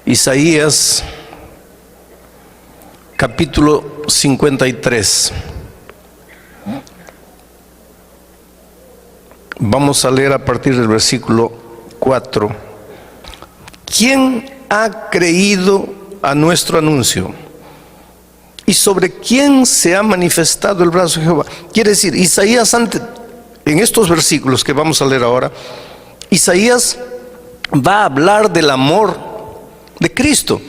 Isaías capítulo 53. Vamos a leer a partir del versículo 4. ¿Quién ha creído a nuestro anuncio? ¿Y sobre quién se ha manifestado el brazo de Jehová? Quiere decir, Isaías, en estos versículos que vamos a leer ahora, Isaías va a hablar del amor de Cristo,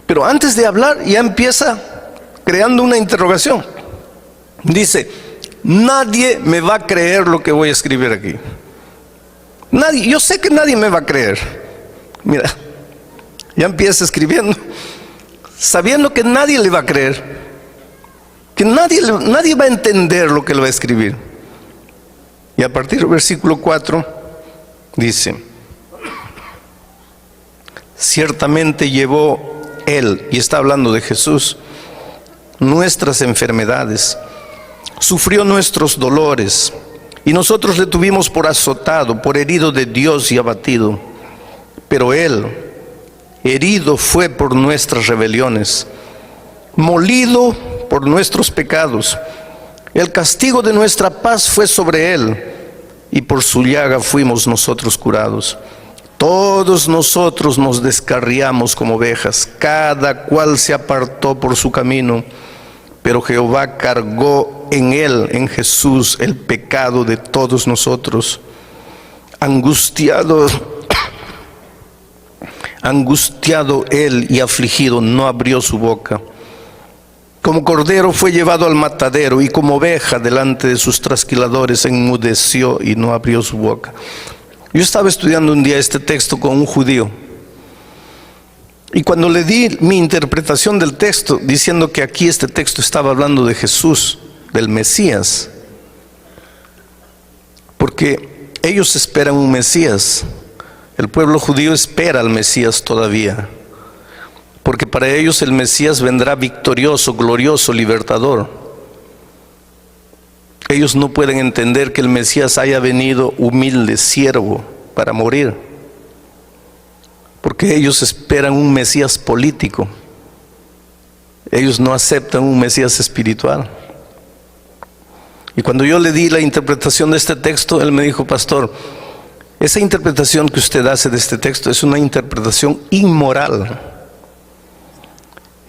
pero antes de hablar ya empieza creando una interrogación. Dice: nadie me va a creer lo que voy a escribir aquí. Nadie, yo sé que nadie me va a creer. Mira, ya empieza escribiendo sabiendo que nadie le va a creer, que nadie va a entender lo que le va a escribir. Y a partir del versículo 4 dice: ciertamente llevó Él, y está hablando de Jesús, nuestras enfermedades, sufrió nuestros dolores, y nosotros le tuvimos por azotado, por herido de Dios y abatido. Pero Él, herido fue por nuestras rebeliones, molido por nuestros pecados. El castigo de nuestra paz fue sobre Él, y por su llaga fuimos nosotros curados. Todos nosotros nos descarriamos como ovejas, cada cual se apartó por su camino, pero Jehová cargó en Él, en Jesús, el pecado de todos nosotros. Angustiado Él y afligido, no abrió su boca. Como cordero fue llevado al matadero, y como oveja delante de sus trasquiladores enmudeció y no abrió su boca. Yo estaba estudiando un día este texto con un judío, y cuando le di mi interpretación del texto, diciendo que aquí este texto estaba hablando de Jesús, del Mesías, porque ellos esperan un Mesías. El pueblo judío espera al Mesías todavía, porque para ellos el Mesías vendrá victorioso, glorioso, libertador. Ellos no pueden entender que el Mesías haya venido humilde, siervo, para morir, porque ellos esperan un Mesías político. Ellos no aceptan un Mesías espiritual. Y cuando yo le di la interpretación de este texto, él me dijo: pastor, esa interpretación que usted hace de este texto es una interpretación inmoral.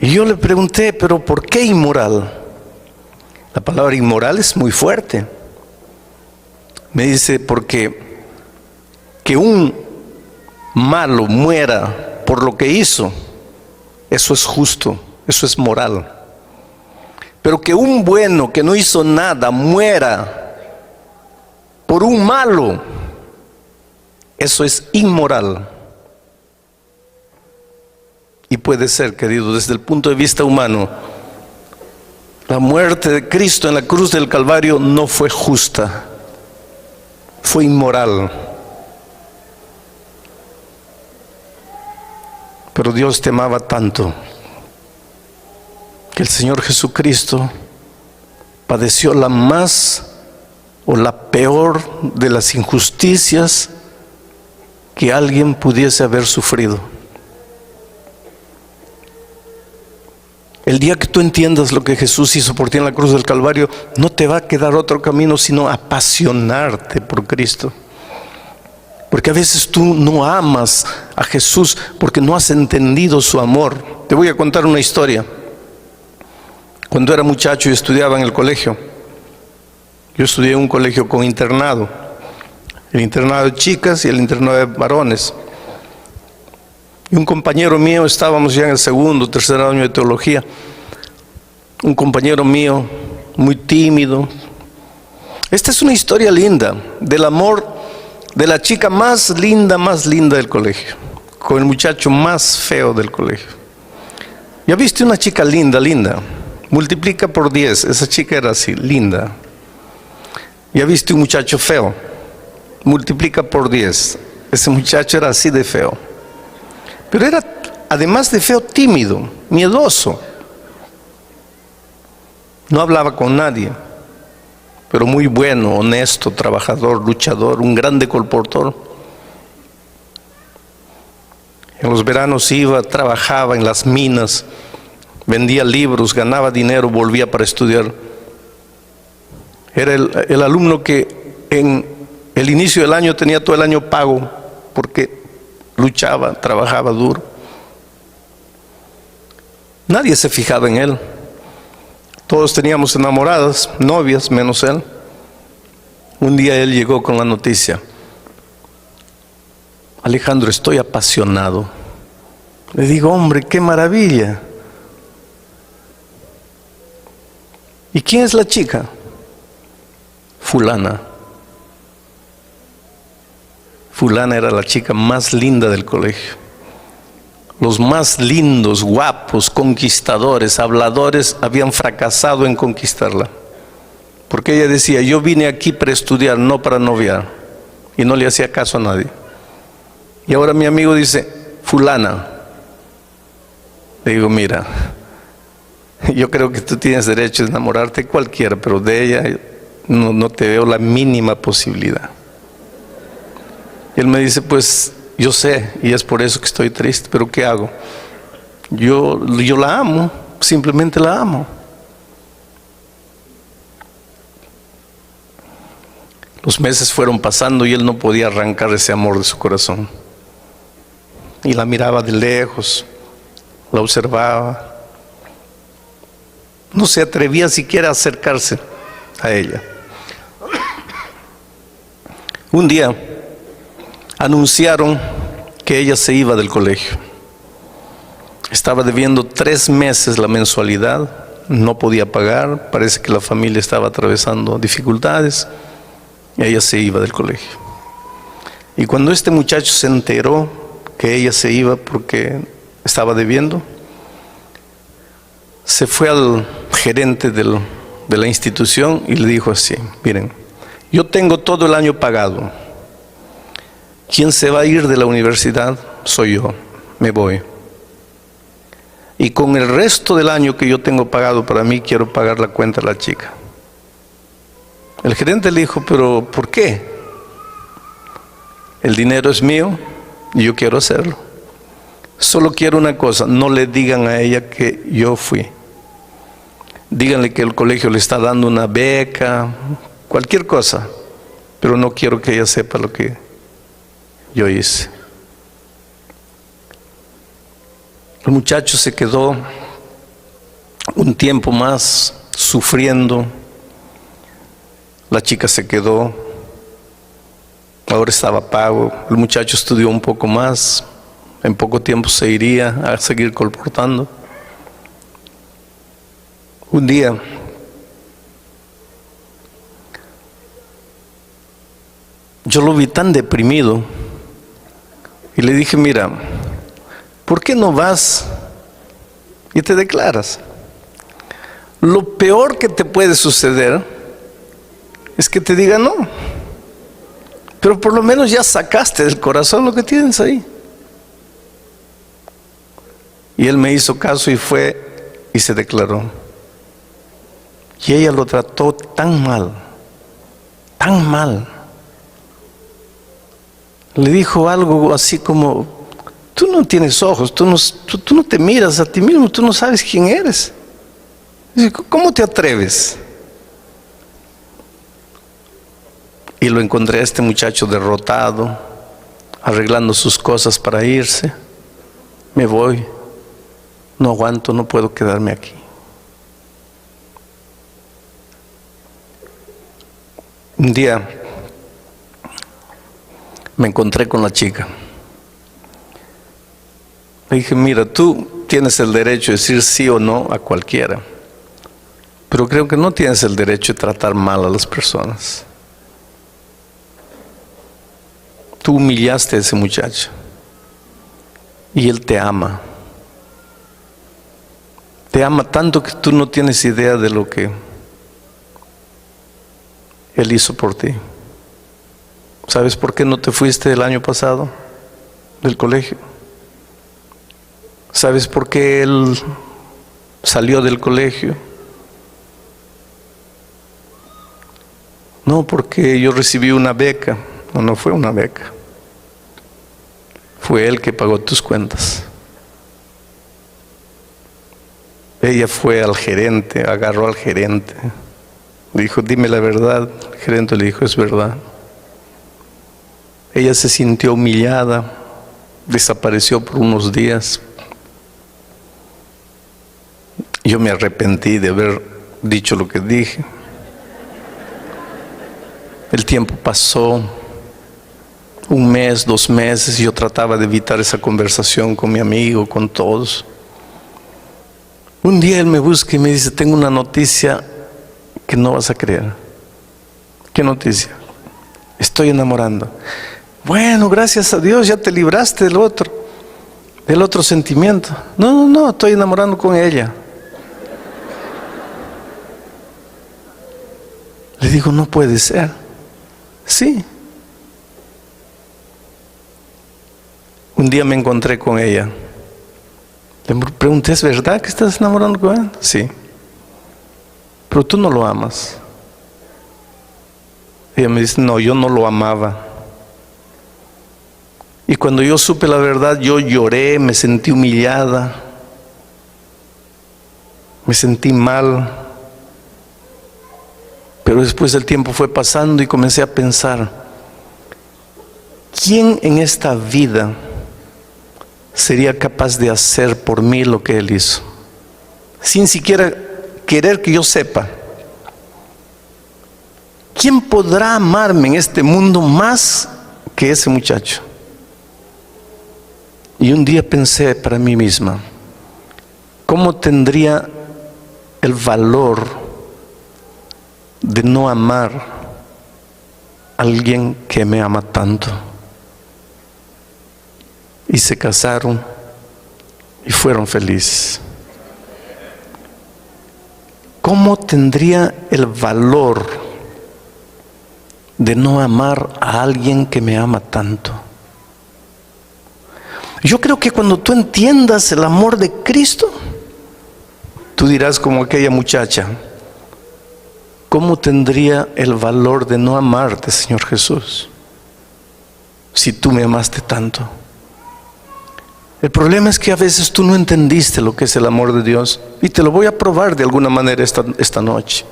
Y yo le pregunté: pero ¿por qué inmoral? La palabra inmoral es muy fuerte. Me dice: porque que un malo muera por lo que hizo, eso es justo, eso es moral. Pero que un bueno que no hizo nada muera por un malo, eso es inmoral. Y puede ser, querido, desde el punto de vista humano, la muerte de Cristo en la cruz del Calvario no fue justa, fue inmoral. Pero Dios te amaba tanto que el Señor Jesucristo padeció la más o la peor de las injusticias que alguien pudiese haber sufrido. El día que tú entiendas lo que Jesús hizo por ti en la cruz del Calvario, no te va a quedar otro camino sino apasionarte por Cristo. Porque a veces tú no amas a Jesús porque no has entendido su amor. Te voy a contar una historia. Cuando era muchacho y estudiaba en el colegio, yo estudié en un colegio con internado, el internado de chicas y el internado de varones. Y un compañero mío, estábamos ya en el segundo, tercer año de teología, un compañero mío muy tímido. Esta es una historia linda del amor de la chica más linda del colegio, con el muchacho más feo del colegio. ¿Ya viste una chica linda? Multiplica por 10, esa chica era así, linda. ¿Ya viste un muchacho feo? Multiplica por 10, ese muchacho era así de feo. Pero era, además de feo, tímido, miedoso. No hablaba con nadie, pero muy bueno, honesto, trabajador, luchador, un grande colportor. En los veranos iba, trabajaba en las minas, vendía libros, ganaba dinero, volvía para estudiar. Era el alumno que en el inicio del año tenía todo el año pago porque luchaba, trabajaba duro. Nadie se fijaba en él. Todos teníamos enamoradas, novias, menos él. Un día él llegó con la noticia: Alejandro, estoy apasionado. Le digo, hombre, qué maravilla. ¿Y quién es la chica? Fulana. Fulana era la chica más linda del colegio. Los más lindos, guapos, conquistadores, habladores habían fracasado en conquistarla. Porque ella decía, yo vine aquí para estudiar, no para noviar. Y no le hacía caso a nadie. Y ahora mi amigo dice, fulana. Le digo, mira, yo creo que tú tienes derecho a enamorarte de cualquiera, pero de ella no te veo la mínima posibilidad. Y él me dice, pues yo sé, y es por eso que estoy triste, pero ¿qué hago? Yo la amo, simplemente la amo. Los meses fueron pasando y él no podía arrancar ese amor de su corazón. Y la miraba de lejos, la observaba. No se atrevía siquiera a acercarse a ella. Un día anunciaron que ella se iba del colegio. Estaba debiendo 3 meses la mensualidad, no podía pagar, parece que la familia estaba atravesando dificultades. Ella se iba del colegio. Y cuando este muchacho se enteró que ella se iba porque estaba debiendo, se fue al gerente de la institución y le dijo así, miren, yo tengo todo el año pagado. Quien se va a ir de la universidad soy yo, me voy. Y con el resto del año que yo tengo pagado para mí, quiero pagar la cuenta a la chica. El gerente le dijo, pero ¿por qué? El dinero es mío y yo quiero hacerlo. Solo quiero una cosa, no le digan a ella que yo fui. Díganle que el colegio le está dando una beca, cualquier cosa, pero no quiero que ella sepa lo que yo hice. El muchacho se quedó un tiempo más sufriendo. La chica se quedó, ahora estaba pago. El muchacho estudió un poco más, en poco tiempo se iría a seguir colportando. Un día yo lo vi tan deprimido y le dije, mira, ¿por qué no vas y te declaras? Lo peor que te puede suceder es que te diga no, pero por lo menos ya sacaste del corazón lo que tienes ahí. Y él me hizo caso y fue y se declaró. Y ella lo trató tan mal, tan mal. Le dijo algo así como, tú no tienes ojos, tú no te miras a ti mismo, tú no sabes quién eres. Dice, ¿cómo te atreves? Y lo encontré a este muchacho derrotado, arreglando sus cosas para irse. Me voy, no aguanto, no puedo quedarme aquí. Un día me encontré con la chica. Le dije, mira, tú tienes el derecho de decir sí o no a cualquiera, pero creo que no tienes el derecho de tratar mal a las personas. Tú humillaste a ese muchacho y él te ama. Te ama tanto que tú no tienes idea de lo que él hizo por ti. ¿Sabes por qué no te fuiste el año pasado del colegio? ¿Sabes por qué él salió del colegio? No, porque yo recibí una beca. No fue una beca. fue él que pagó tus cuentas. Ella fue al gerente, agarró al gerente, le dijo, dime la verdad. El gerente le dijo, es verdad. Ella se sintió humillada, desapareció por unos días. Yo me arrepentí de haber dicho lo que dije. El tiempo pasó, 1 mes, 2 meses, y yo trataba de evitar esa conversación con mi amigo, con todos. Un día él me busca y me dice, tengo una noticia que no vas a creer. ¿Qué noticia? Estoy enamorando. Bueno, gracias a Dios, ya te libraste del otro sentimiento. No, estoy enamorando con ella. Le digo, no puede ser. Sí. Un día me encontré con ella. Le pregunté, ¿es verdad que estás enamorando con él? Sí. Pero tú no lo amas. Ella me dice, no, yo no lo amaba. Y cuando yo supe la verdad, yo lloré, me sentí humillada, me sentí mal. Pero después el tiempo fue pasando y comencé a pensar, ¿quién en esta vida sería capaz de hacer por mí lo que él hizo? Sin siquiera querer que yo sepa. ¿Quién podrá amarme en este mundo más que ese muchacho? Y un día pensé para mí misma, ¿cómo tendría el valor de no amar a alguien que me ama tanto? Y se casaron y fueron felices. ¿Cómo tendría el valor de no amar a alguien que me ama tanto? Yo creo que cuando tú entiendas el amor de Cristo, tú dirás como aquella muchacha, ¿cómo tendría el valor de no amarte, Señor Jesús, si tú me amaste tanto? El problema es que a veces tú no entendiste lo que es el amor de Dios, y te lo voy a probar de alguna manera esta noche.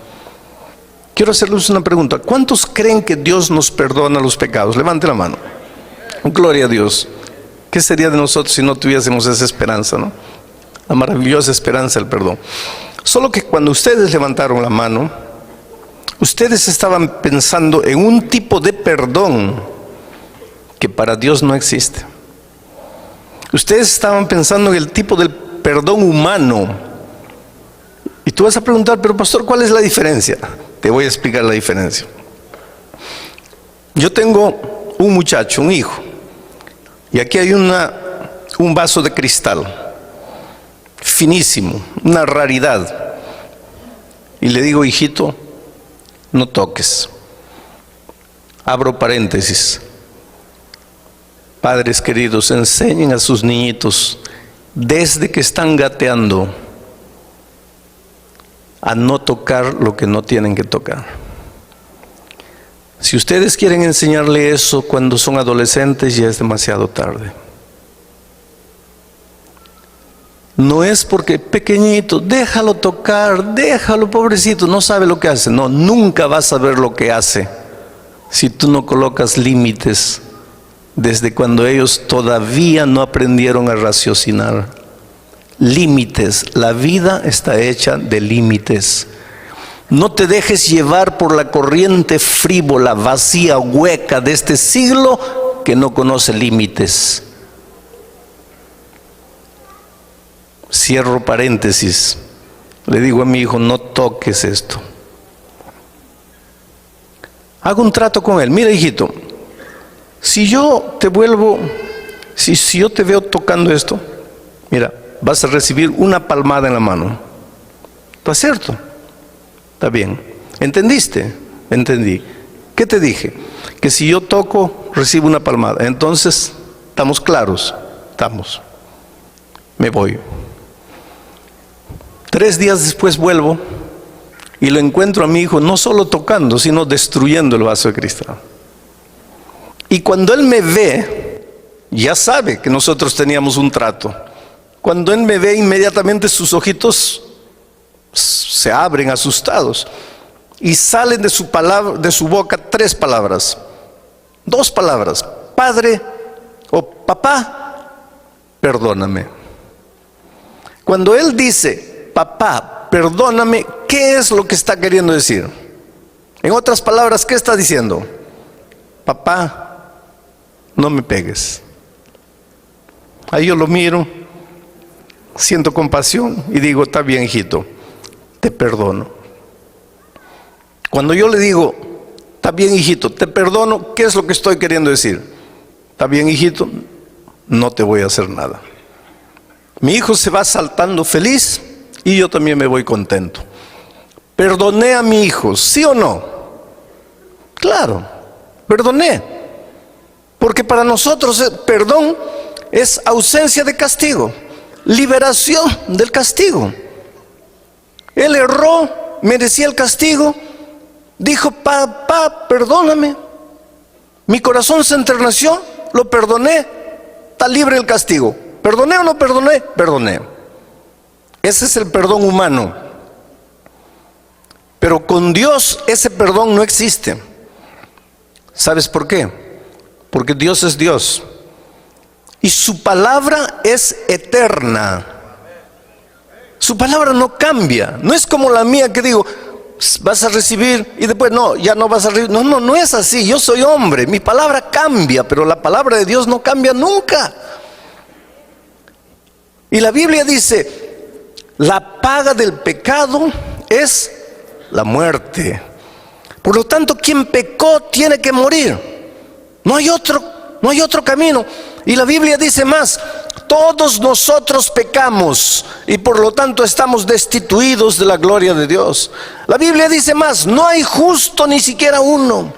Quiero hacerles una pregunta. ¿Cuántos creen que Dios nos perdona los pecados? Levante la mano. Gloria a Dios. ¿Qué sería de nosotros si no tuviésemos esa esperanza, no? La maravillosa esperanza del perdón. Solo que cuando ustedes levantaron la mano, ustedes estaban pensando en un tipo de perdón que para Dios no existe. Ustedes estaban pensando en el tipo del perdón humano. Y tú vas a preguntar, pero pastor, ¿cuál es la diferencia? Te voy a explicar la diferencia. Yo tengo un muchacho, un hijo, y aquí hay un vaso de cristal, finísimo, una raridad. Y le digo, hijito, no toques. Abro paréntesis. Padres queridos, enseñen a sus niñitos desde que están gateando a no tocar lo que no tienen que tocar. Si ustedes quieren enseñarle eso cuando son adolescentes, ya es demasiado tarde. No es porque pequeñito, déjalo tocar, déjalo, pobrecito, no sabe lo que hace. No, nunca vas a ver lo que hace si tú no colocas límites desde cuando ellos todavía no aprendieron a raciocinar. Límites, la vida está hecha de límites. No te dejes llevar por la corriente frívola, vacía, hueca de este siglo que no conoce límites. Cierro paréntesis. Le digo a mi hijo, no toques esto. Hago un trato con él. Mira, hijito, si yo te veo tocando esto, mira, vas a recibir una palmada en la mano. ¿Está cierto? Está bien. ¿Entendiste? Entendí. ¿Qué te dije? Que si yo toco, recibo una palmada. Entonces, ¿estamos claros? Estamos. Me voy. 3 días después vuelvo y lo encuentro a mi hijo no solo tocando, sino destruyendo el vaso de cristal. Y cuando él me ve, ya sabe que nosotros teníamos un trato. Cuando Él me ve, inmediatamente sus ojitos se abren asustados y salen de su boca 3 palabras, 2 palabras: Padre o Papá, perdóname. Cuando Él dice Papá, perdóname, ¿qué es lo que está queriendo decir? En otras palabras, ¿qué está diciendo? Papá, no me pegues. Ahí yo lo miro, siento compasión y digo: está bien, hijito, te perdono. Cuando yo le digo: está bien, hijito, te perdono, ¿qué es lo que estoy queriendo decir? Está bien, hijito, no te voy a hacer nada. Mi hijo se va saltando feliz y yo también me voy contento. Perdoné a mi hijo, ¿sí o no? Claro, perdoné. Porque para nosotros el perdón es ausencia de castigo, liberación del castigo. Él erró, merecía el castigo, dijo: papá, perdóname. Mi corazón se enterneció, lo perdoné, está libre del castigo. ¿Perdoné o no perdoné? Perdoné. Ese es el perdón humano. Pero con Dios ese perdón no existe. ¿Sabes por qué? Porque Dios es Dios y su palabra es eterna. Su palabra no cambia. No es como la mía que digo: vas a recibir y después no, ya no vas a recibir. No, no es así. Yo soy hombre, mi palabra cambia, pero la palabra de Dios no cambia nunca. Y la Biblia dice: la paga del pecado es la muerte. Por lo tanto, quien pecó tiene que morir. No hay otro camino. Y la Biblia dice más: todos nosotros pecamos y por lo tanto estamos destituidos de la gloria de Dios. La Biblia dice más: no hay justo ni siquiera uno.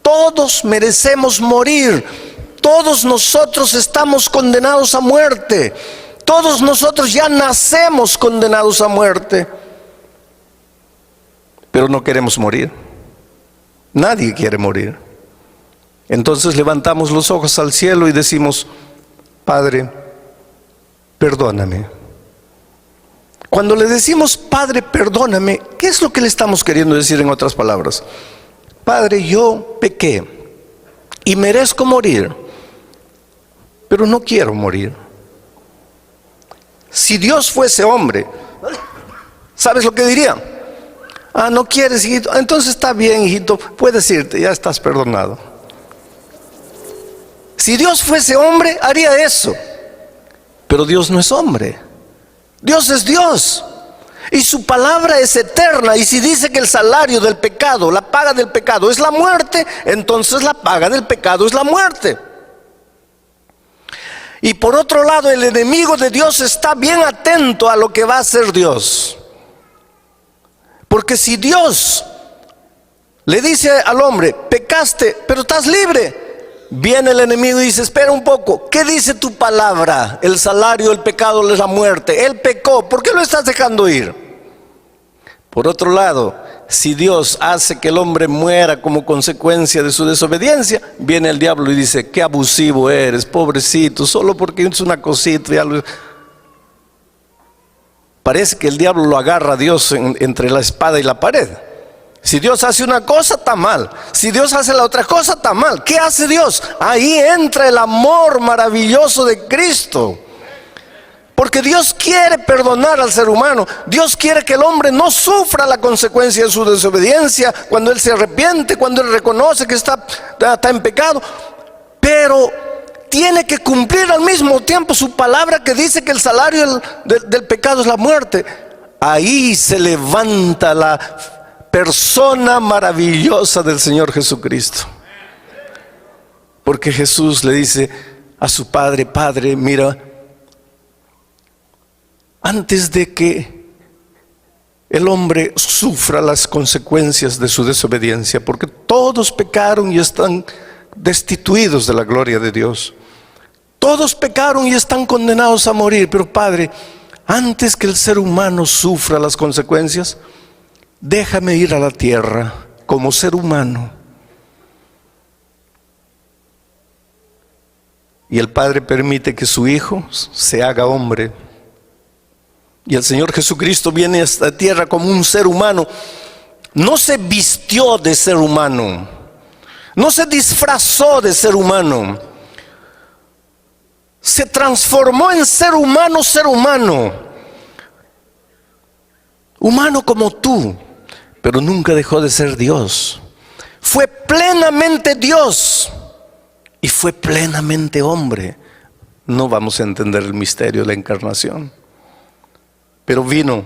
Todos merecemos morir. Todos nosotros estamos condenados a muerte. Todos nosotros ya nacemos condenados a muerte. Pero no queremos morir. Nadie quiere morir. Entonces levantamos los ojos al cielo y decimos: Padre, perdóname. Cuando le decimos Padre, perdóname, ¿qué es lo que le estamos queriendo decir en otras palabras? Padre, yo pequé y merezco morir, pero no quiero morir. Si Dios fuese hombre, ¿sabes lo que diría? Ah, no quieres, hijito. Entonces está bien, hijito, puedes irte, ya estás perdonado. Si Dios fuese hombre, haría eso. Pero Dios no es hombre. Dios es Dios. Y su palabra es eterna. Y si dice que el salario del pecado, la paga del pecado es la muerte, entonces la paga del pecado es la muerte. Y por otro lado, el enemigo de Dios está bien atento a lo que va a hacer Dios. Porque si Dios le dice al hombre: pecaste, pero estás libre, viene el enemigo y dice: espera un poco, ¿qué dice tu palabra? El salario del pecado es la muerte. Él pecó, ¿por qué lo estás dejando ir? Por otro lado, si Dios hace que el hombre muera como consecuencia de su desobediencia, viene el diablo y dice: qué abusivo eres, pobrecito, solo porque es una cosita. Parece que el diablo lo agarra a Dios entre la espada y la pared. Si Dios hace una cosa, está mal. Si Dios hace la otra cosa, está mal. ¿Qué hace Dios? Ahí entra el amor maravilloso de Cristo. Porque Dios quiere perdonar al ser humano. Dios quiere que el hombre no sufra la consecuencia de su desobediencia cuando él se arrepiente, cuando él reconoce que está en pecado. Pero tiene que cumplir al mismo tiempo su palabra que dice que el salario del pecado es la muerte. Ahí se levanta la persona maravillosa del Señor Jesucristo. Porque Jesús le dice a su Padre: Padre, mira, antes de que el hombre sufra las consecuencias de su desobediencia, porque todos pecaron y están destituidos de la gloria de Dios. Todos pecaron y están condenados a morir. Pero Padre, antes que el ser humano sufra las consecuencias, déjame ir a la tierra como ser humano Y el Padre permite que su Hijo se haga hombre. Y el Señor Jesucristo viene a esta tierra como un ser humano. No se vistió de ser humano. No se disfrazó de ser humano. Se transformó en ser humano, humano como tú, pero nunca dejó de ser Dios. Fue plenamente Dios y fue plenamente hombre. No vamos a entender el misterio de la encarnación, pero vino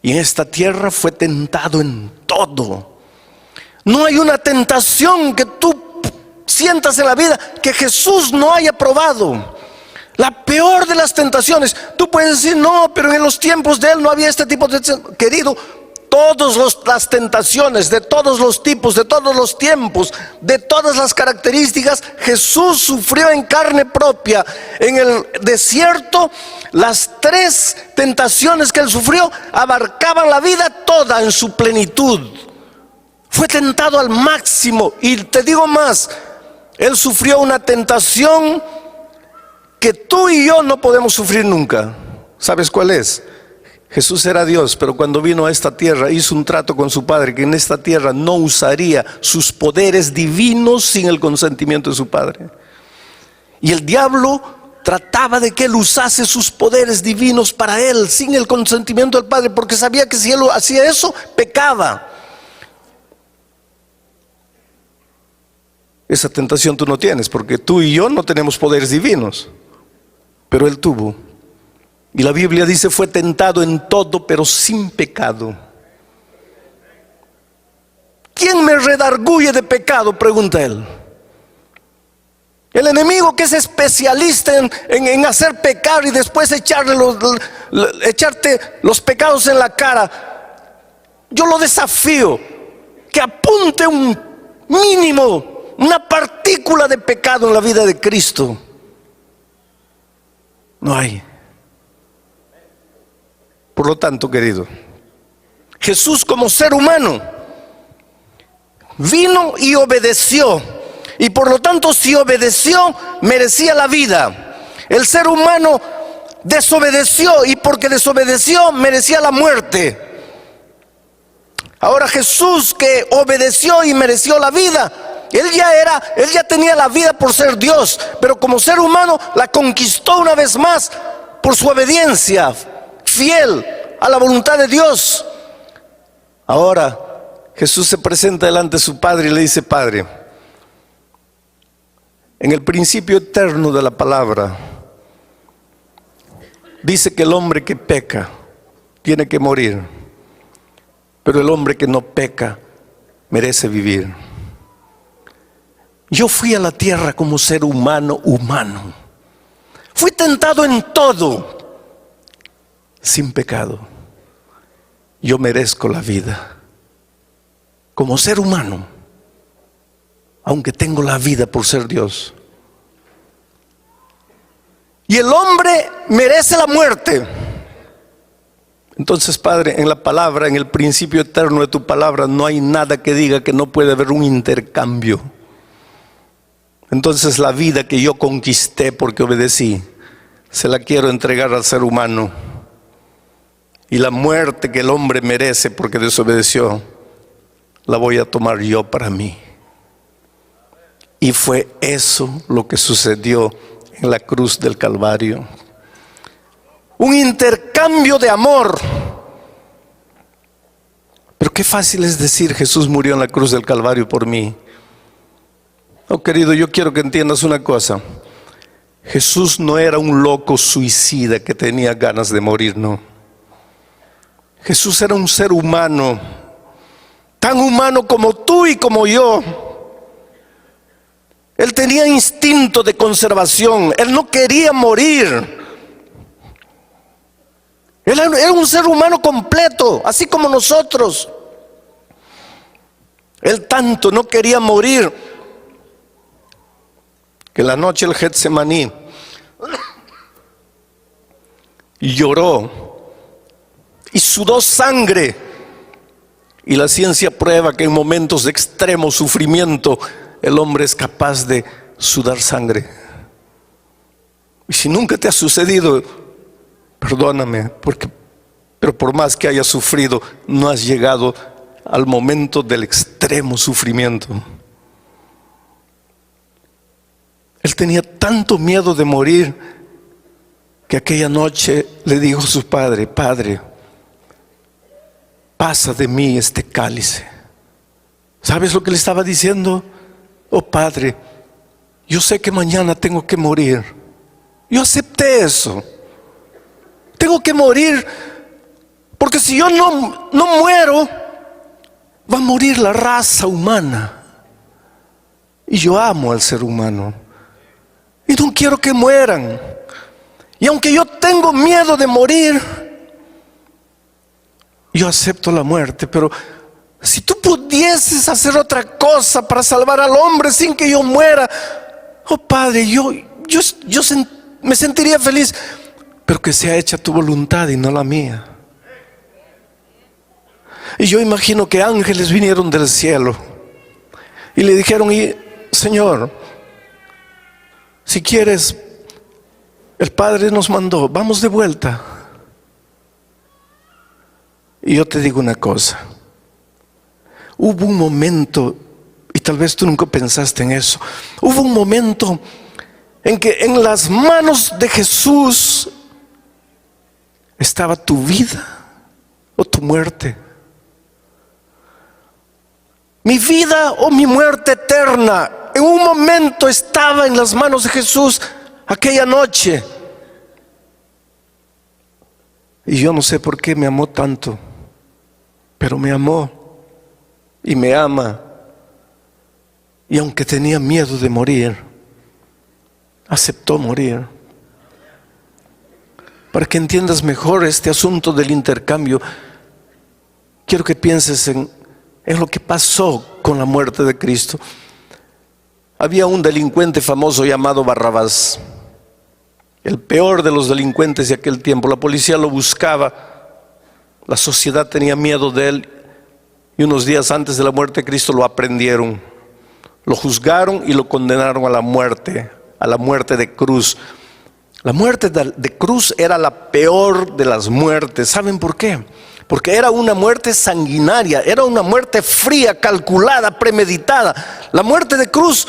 y en esta tierra fue tentado en todo. No hay una tentación que tú sientas en la vida que Jesús no haya probado. La peor de las tentaciones. Tú puedes decir, no, pero en los tiempos de Él no había este tipo de... Querido, todas las tentaciones, de todos los tipos, de todos los tiempos, de todas las características, Jesús sufrió en carne propia. En el desierto, las 3 tentaciones que Él sufrió abarcaban la vida toda en su plenitud. Fue tentado al máximo. Y te digo más, Él sufrió una tentación que tú y yo no podemos sufrir nunca. ¿Sabes cuál es? Jesús era Dios, pero cuando vino a esta tierra hizo un trato con su Padre, que en esta tierra no usaría sus poderes divinos sin el consentimiento de su Padre. Y el diablo trataba de que Él usase sus poderes divinos para Él, sin el consentimiento del Padre, porque sabía que si Él hacía eso, pecaba. Esa tentación tú no tienes, porque tú y yo no tenemos poderes divinos, pero Él tuvo. Y la Biblia dice, fue tentado en todo, pero sin pecado. ¿Quién me redarguye de pecado?, pregunta Él. El enemigo, que es especialista en hacer pecar y después echarte los pecados en la cara. Yo lo desafío que apunte un mínimo, una partícula de pecado en la vida de Cristo. No hay. Por lo tanto, querido, Jesús como ser humano vino y obedeció, y por lo tanto, si obedeció, merecía la vida. El ser humano desobedeció, y porque desobedeció, merecía la muerte. Ahora Jesús, que obedeció y mereció la vida, él ya tenía la vida por ser Dios, pero como ser humano la conquistó una vez más por su obediencia fiel a la voluntad de Dios. Ahora Jesús se presenta delante de su Padre y le dice: Padre, en el principio eterno de la palabra dice que el hombre que peca tiene que morir, pero el hombre que no peca merece vivir. Yo fui a la tierra como ser humano. Fui tentado en todo, sin pecado. Yo merezco la vida como ser humano, aunque tengo la vida por ser Dios. Y el hombre merece la muerte. Entonces, Padre, en la palabra, en el principio eterno de tu palabra, no hay nada que diga que no puede haber un intercambio. Entonces la vida que yo conquisté porque obedecí, se la quiero entregar al ser humano. Y la muerte que el hombre merece porque desobedeció, la voy a tomar yo para mí. Y fue eso lo que sucedió en la cruz del Calvario. Un intercambio de amor. Pero qué fácil es decir: Jesús murió en la cruz del Calvario por mí. Oh, querido, yo quiero que entiendas una cosa. Jesús no era un loco suicida que tenía ganas de morir, no. Jesús era un ser humano, tan humano como tú y como yo. Él tenía instinto de conservación. Él no quería morir. Él era un ser humano completo, así como nosotros. Él tanto no quería morir que en la noche del Getsemaní lloró y sudó sangre. Y la ciencia prueba que en momentos de extremo sufrimiento el hombre es capaz de sudar sangre. Y si nunca te ha sucedido, perdóname, pero por más que hayas sufrido, no has llegado al momento del extremo sufrimiento. Él tenía tanto miedo de morir que aquella noche le dijo a su padre: Padre, pasa de mí este cálice. ¿Sabes lo que le estaba diciendo? Oh Padre, yo sé que mañana tengo que morir. Yo acepté eso. Tengo que morir, porque si yo no muero, va a morir la raza humana. Y yo amo al ser humano y no quiero que mueran. Y aunque yo tengo miedo de morir, yo acepto la muerte. Pero si tú pudieses hacer otra cosa para salvar al hombre sin que yo muera, oh Padre, yo me sentiría feliz, pero que sea hecha tu voluntad y no la mía. Y yo imagino que ángeles vinieron del cielo y le dijeron: Señor, si quieres, el Padre nos mandó, vamos de vuelta. Y yo te digo una cosa: hubo un momento, y tal vez tú nunca pensaste en eso, hubo un momento en que en las manos de Jesús estaba tu vida o tu muerte. Mi vida o mi muerte eterna en un momento estaba en las manos de Jesús aquella noche. Y yo no sé por qué me amó tanto, pero me amó y me ama. Y aunque tenía miedo de morir, aceptó morir. Para que entiendas mejor este asunto del intercambio, quiero que pienses en lo que pasó con la muerte de Cristo. Había un delincuente famoso llamado Barrabás, el peor de los delincuentes de aquel tiempo. La policía lo buscaba, la sociedad tenía miedo de él, y unos días antes de la muerte de Cristo lo aprehendieron, lo juzgaron y lo condenaron a la muerte de cruz. La muerte de cruz era la peor de las muertes. ¿Saben por qué? Porque era una muerte sanguinaria, era una muerte fría, calculada, premeditada. La muerte de cruz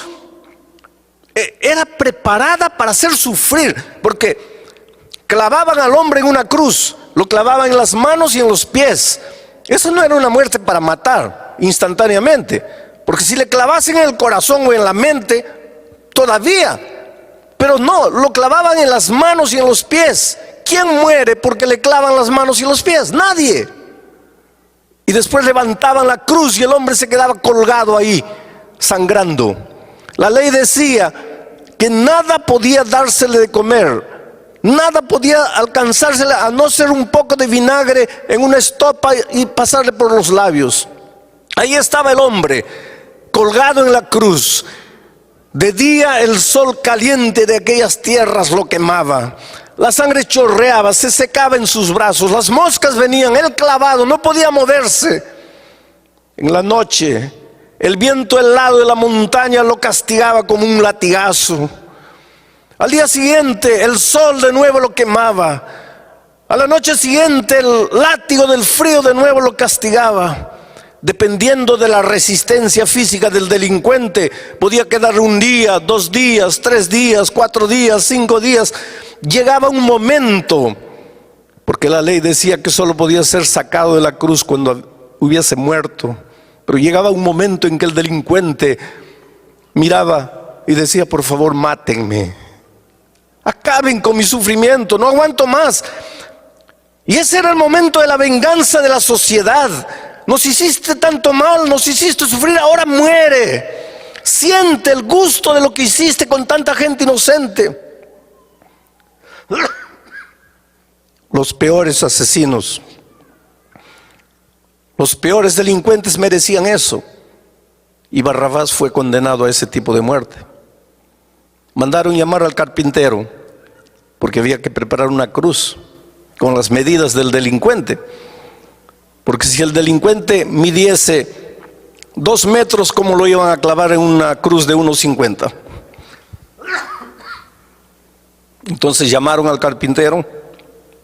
era preparada para hacer sufrir, porque clavaban al hombre en una cruz, lo clavaban en las manos y en los pies. Eso no era una muerte para matar instantáneamente, porque si le clavasen en el corazón o en la mente, todavía. Pero no, lo clavaban en las manos y en los pies. ¿Quién muere porque le clavan las manos y los pies? Nadie. Y después levantaban la cruz y el hombre se quedaba colgado ahí, sangrando. La ley decía que nada podía dársele de comer, nada podía alcanzársele a no ser un poco de vinagre en una estopa y pasarle por los labios. Ahí estaba el hombre, colgado en la cruz. De día el sol caliente de aquellas tierras lo quemaba. La sangre chorreaba, se secaba en sus brazos. Las moscas venían, él clavado, no podía moverse. En la noche, el viento helado de la montaña lo castigaba como un latigazo. Al día siguiente, el sol de nuevo lo quemaba. A la noche siguiente, el látigo del frío de nuevo lo castigaba. Dependiendo de la resistencia física del delincuente, podía quedar un día, 2 días, 3 días, 4 días, 5 días. Llegaba un momento, porque la ley decía que solo podía ser sacado de la cruz cuando hubiese muerto, pero llegaba un momento en que el delincuente miraba y decía: por favor, mátenme, acaben con mi sufrimiento, no aguanto más. Y ese era el momento de la venganza de la sociedad. Nos hiciste tanto mal, nos hiciste sufrir, ahora muere. Siente el gusto de lo que hiciste con tanta gente inocente. Los peores asesinos, los peores delincuentes merecían eso. Y Barrabás fue condenado a ese tipo de muerte. Mandaron llamar al carpintero, porque había que preparar una cruz con las medidas del delincuente. Porque si el delincuente midiese 2 metros, ¿cómo lo iban a clavar en una cruz de 1,50? Entonces llamaron al carpintero.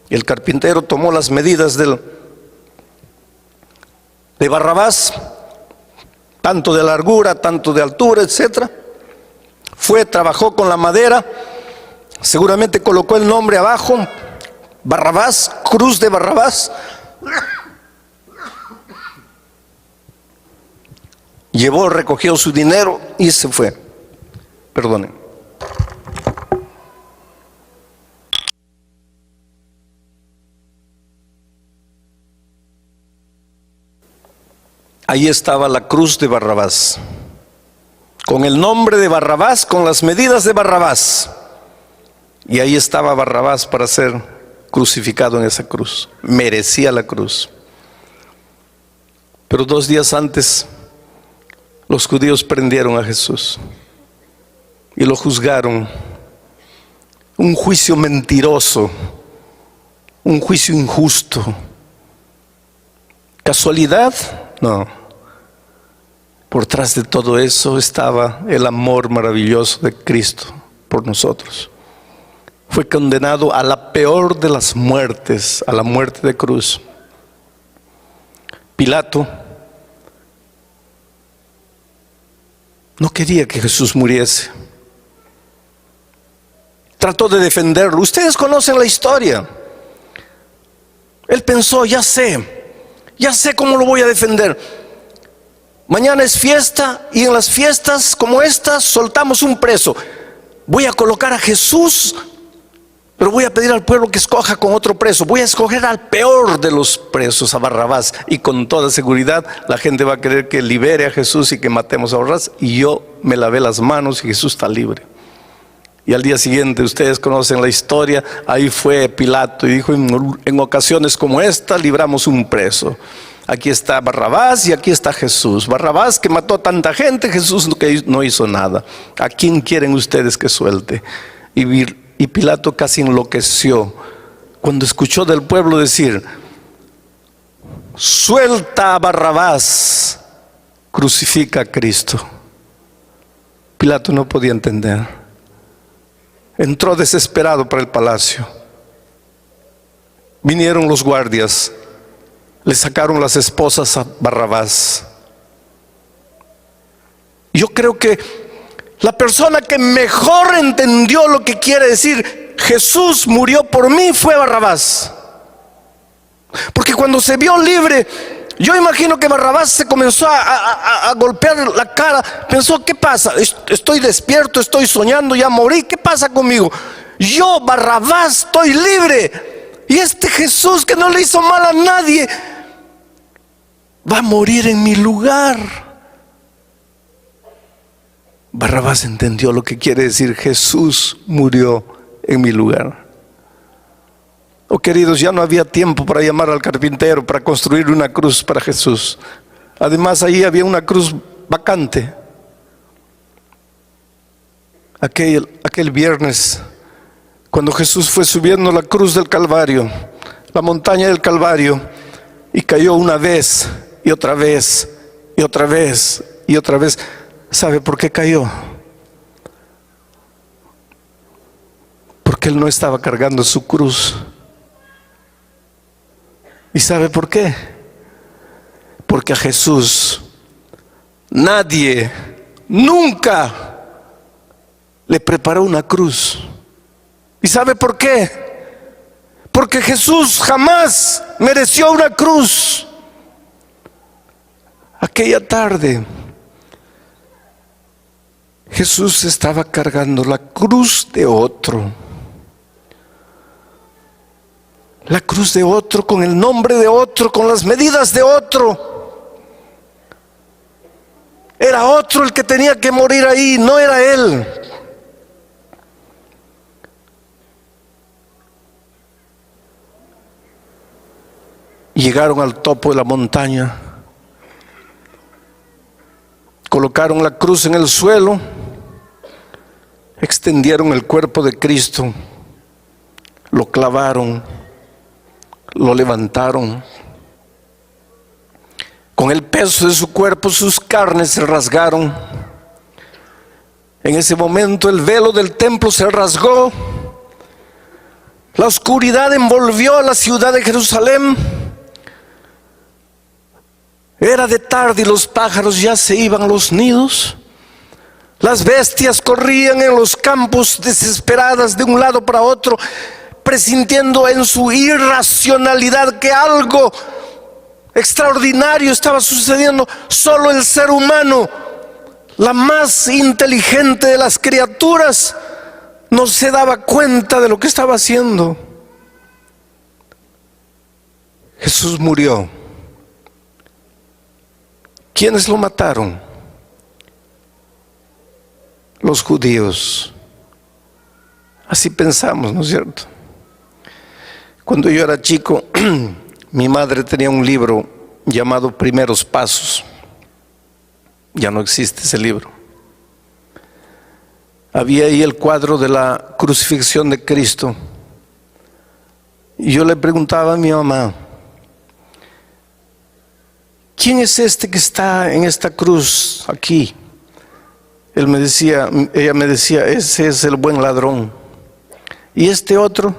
El carpintero tomó las medidas de Barrabás, tanto de largura, tanto de altura, etc. Fue, trabajó con la madera, seguramente colocó el nombre abajo, Barrabás, cruz de Barrabás. Llevó, recogió su dinero y se fue. Perdonen. Ahí estaba la cruz de Barrabás, con el nombre de Barrabás, con las medidas de Barrabás. Y ahí estaba Barrabás para ser crucificado en esa cruz. Merecía la cruz. Pero 2 días antes, los judíos prendieron a Jesús y lo juzgaron. Un juicio mentiroso, un juicio injusto. ¿Casualidad? No. Por tras de todo eso estaba el amor maravilloso de Cristo por nosotros. Fue condenado a la peor de las muertes, a la muerte de cruz. Pilato no quería que Jesús muriese. Trató de defenderlo. Ustedes conocen la historia. Él pensó, ya sé cómo lo voy a defender. Mañana es fiesta y en las fiestas como esta soltamos un preso. Voy a colocar a Jesús, pero voy a pedir al pueblo que escoja con otro preso. Voy a escoger al peor de los presos, a Barrabás, y con toda seguridad la gente va a querer que libere a Jesús y que matemos a Barrabás, y yo me lavé las manos y Jesús está libre. Y al día siguiente, ustedes conocen la historia, ahí fue Pilato y dijo, en ocasiones como esta libramos un preso. Aquí está Barrabás y aquí está Jesús. Barrabás que mató a tanta gente, Jesús que no hizo nada. ¿A quién quieren ustedes que suelte? Y Pilato casi enloqueció cuando escuchó del pueblo decir, suelta a Barrabás, crucifica a Cristo. Pilato no podía entender. Entró desesperado para el palacio. Vinieron los guardias, le sacaron las esposas a Barrabás. Yo creo que la persona que mejor entendió lo que quiere decir Jesús murió por mí fue Barrabás. Porque cuando se vio libre, yo imagino que Barrabás se comenzó a golpear la cara. Pensó, ¿qué pasa? Estoy despierto, estoy soñando, ya morí. ¿Qué pasa conmigo? Yo, Barrabás, estoy libre. Y este Jesús que no le hizo mal a nadie va a morir en mi lugar. Barrabás entendió lo que quiere decir Jesús murió en mi lugar. Oh, queridos, ya no había tiempo para llamar al carpintero para construir una cruz para Jesús. Además, ahí había una cruz vacante. Aquel viernes, cuando Jesús fue subiendo la cruz del Calvario, la montaña del Calvario, y cayó una vez, y otra vez, y otra vez, y otra vez. ¿Sabe por qué cayó? Porque Él no estaba cargando su cruz. ¿Y sabe por qué? Porque a Jesús nadie, nunca le preparó una cruz. ¿Y sabe por qué? Porque Jesús jamás mereció una cruz. Aquella tarde, Jesús estaba cargando la cruz de otro. La cruz de otro, con el nombre de otro, con las medidas de otro. Era otro el que tenía que morir ahí, no era Él. Llegaron al topo de la montaña, colocaron la cruz en el suelo, extendieron el cuerpo de Cristo, lo clavaron, lo levantaron. Con el peso de su cuerpo, sus carnes se rasgaron. En ese momento el velo del templo se rasgó La oscuridad envolvió a la ciudad de Jerusalén. Era de tarde y los pájaros ya se iban a los nidos. Las bestias corrían en los campos desesperadas de un lado para otro, presintiendo en su irracionalidad que algo extraordinario estaba sucediendo. Solo el ser humano, la más inteligente de las criaturas, no se daba cuenta de lo que estaba haciendo. Jesús murió. ¿Quiénes lo mataron? Los judíos. Así pensamos, ¿no es cierto? Cuando yo era chico, mi madre tenía un libro llamado Primeros Pasos. Ya no existe ese libro. Había ahí el cuadro de la crucifixión de Cristo. Y yo le preguntaba a mi mamá, ¿quién es este que está en esta cruz aquí? Ella me decía, ese es el buen ladrón. Y este otro,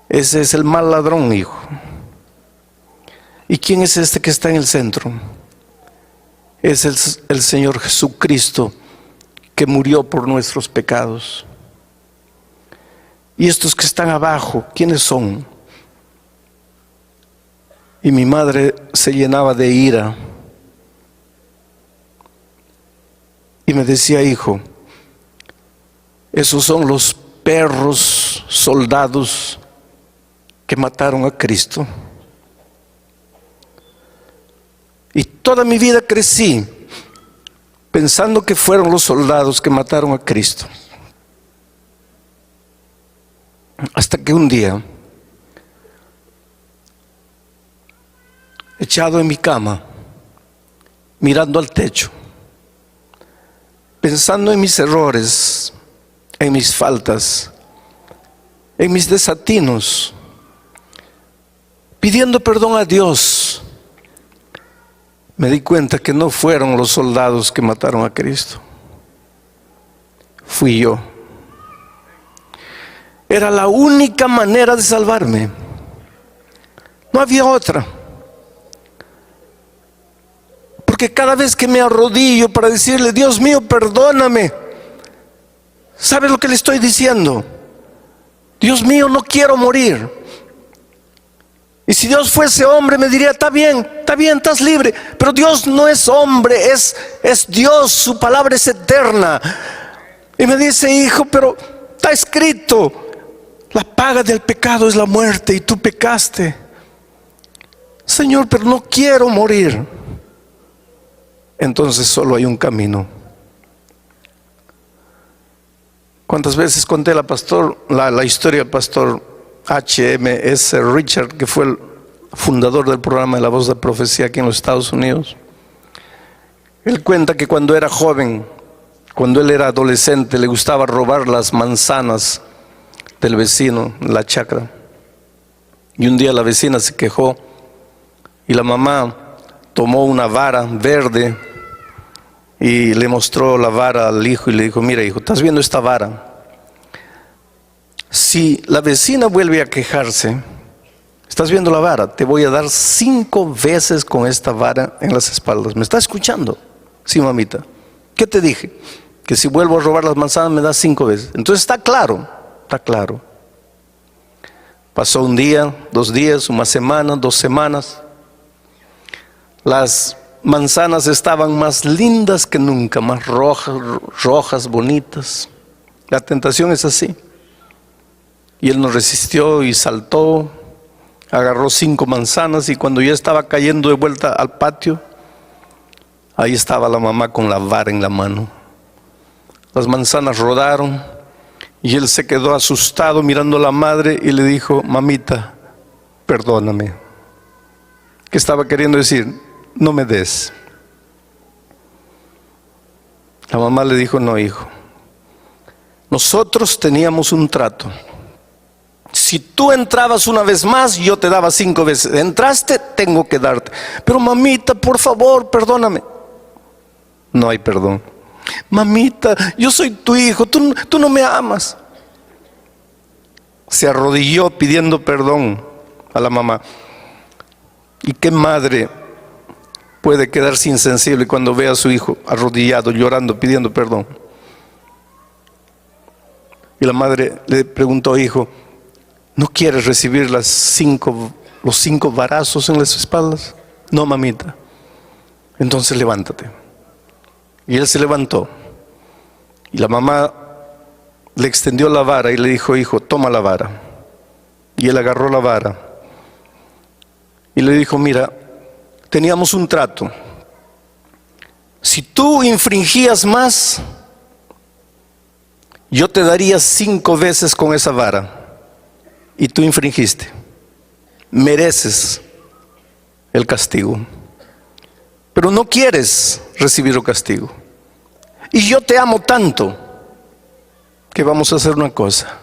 ese es el mal ladrón, hijo. ¿Y quién es este que está en el centro? Es el Señor Jesucristo, que murió por nuestros pecados. Y estos que están abajo, ¿quiénes son? Y mi madre se llenaba de ira y me decía, hijo, esos son los perros soldados que mataron a Cristo. Y toda mi vida crecí pensando que fueron los soldados que mataron a Cristo. Hasta que un día, echado en mi cama, mirando al techo, pensando en mis errores, en mis faltas, en mis desatinos, pidiendo perdón a Dios, me di cuenta que no fueron los soldados que mataron a Cristo. Fui yo. Era la única manera de salvarme. No había otra. Porque cada vez que me arrodillo para decirle, Dios mío, perdóname, ¿sabe lo que le estoy diciendo? Dios mío, no quiero morir. Y si Dios fuese hombre me diría, está bien, estás libre. Pero Dios no es hombre, es Dios, su palabra es eterna. Y me dice, hijo, pero está escrito, la paga del pecado es la muerte y tú pecaste. Señor, pero no quiero morir. Entonces solo hay un camino. ¿Cuántas veces conté la historia del pastor H.M.S. Richard, que fue el fundador del programa de La Voz de Profecía aquí en los Estados Unidos? Él cuenta que cuando era joven, cuando él era adolescente, le gustaba robar las manzanas del vecino en la chacra. Y un día la vecina se quejó y la mamá tomó una vara verde y le mostró la vara al hijo y le dijo, mira hijo, ¿estás viendo esta vara? Si la vecina vuelve a quejarse, ¿estás viendo la vara? Te voy a dar 5 veces con esta vara en las espaldas. ¿Me está escuchando? Sí, mamita. ¿Qué te dije? Que si vuelvo a robar las manzanas me das 5 veces. Entonces está claro, está claro. Pasó un día, 2 días, una semana, 2 semanas. Las manzanas estaban más lindas que nunca, más rojas, bonitas. La tentación es así. Y él no resistió y saltó, agarró 5 manzanas y cuando ya estaba cayendo de vuelta al patio, ahí estaba la mamá con la vara en la mano. Las manzanas rodaron y él se quedó asustado mirando a la madre y le dijo, mamita, perdóname. ¿Qué estaba queriendo decir? No me des. La mamá le dijo, no hijo, nosotros teníamos un trato. Si tú entrabas una vez más, yo te daba 5 veces. Entraste, tengo que darte. Pero mamita, por favor, perdóname. No hay perdón. Mamita, yo soy tu hijo, tú no me amas. se arrodilló pidiendo perdón a la mamá. ¿Y qué madre puede quedarse insensible cuando ve a su hijo arrodillado, llorando, pidiendo perdón? Y la madre le preguntó: hijo, ¿no quieres recibir los 5 varazos en las espaldas? No, mamita. Entonces levántate. Y él se levantó. Y la mamá le extendió la vara y le dijo: hijo, toma la vara. Y él agarró la vara y le dijo: mira, teníamos un trato. Si tú infringías más, yo te daría 5 veces con esa vara. Y tú infringiste. Mereces el castigo. Pero no quieres recibir el castigo. Y yo te amo tanto que vamos a hacer una cosa.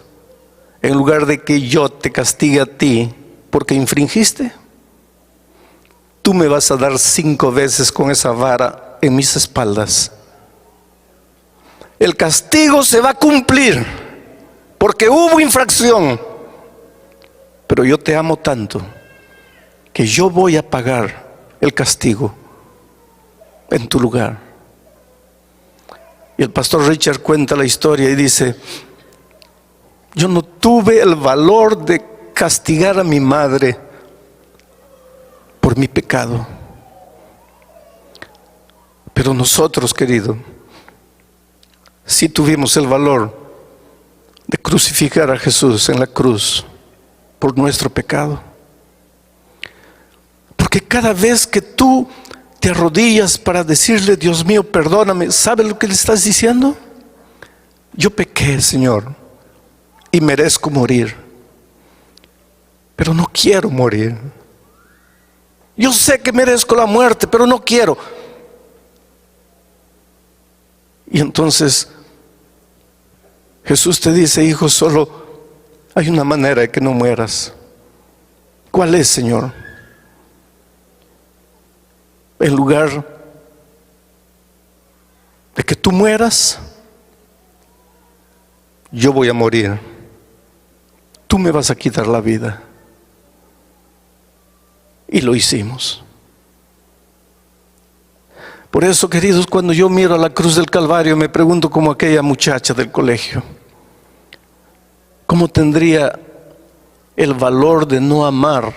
En lugar de que yo te castigue a ti porque infringiste, tú me vas a dar 5 veces con esa vara en mis espaldas. El castigo se va a cumplir porque hubo infracción, pero yo te amo tanto que yo voy a pagar el castigo en tu lugar. Y el pastor Richard cuenta la historia y dice: yo no tuve el valor de castigar a mi madre por mi pecado. Pero nosotros, querido, sí tuvimos el valor de crucificar a Jesús en la cruz por nuestro pecado. Porque cada vez que tú te arrodillas para decirle: Dios mío, perdóname, ¿sabes lo que le estás diciendo? Yo pequé, Señor, y merezco morir, pero no quiero morir. Yo sé que merezco la muerte, pero no quiero. Y entonces Jesús te dice: hijo, solo hay una manera de que no mueras. ¿Cuál es, Señor? En lugar de que tú mueras, yo voy a morir. Tú me vas a quitar la vida. Y lo hicimos. Por eso, queridos, cuando yo miro a la cruz del Calvario, me pregunto como aquella muchacha del colegio: ¿cómo tendría el valor de no amar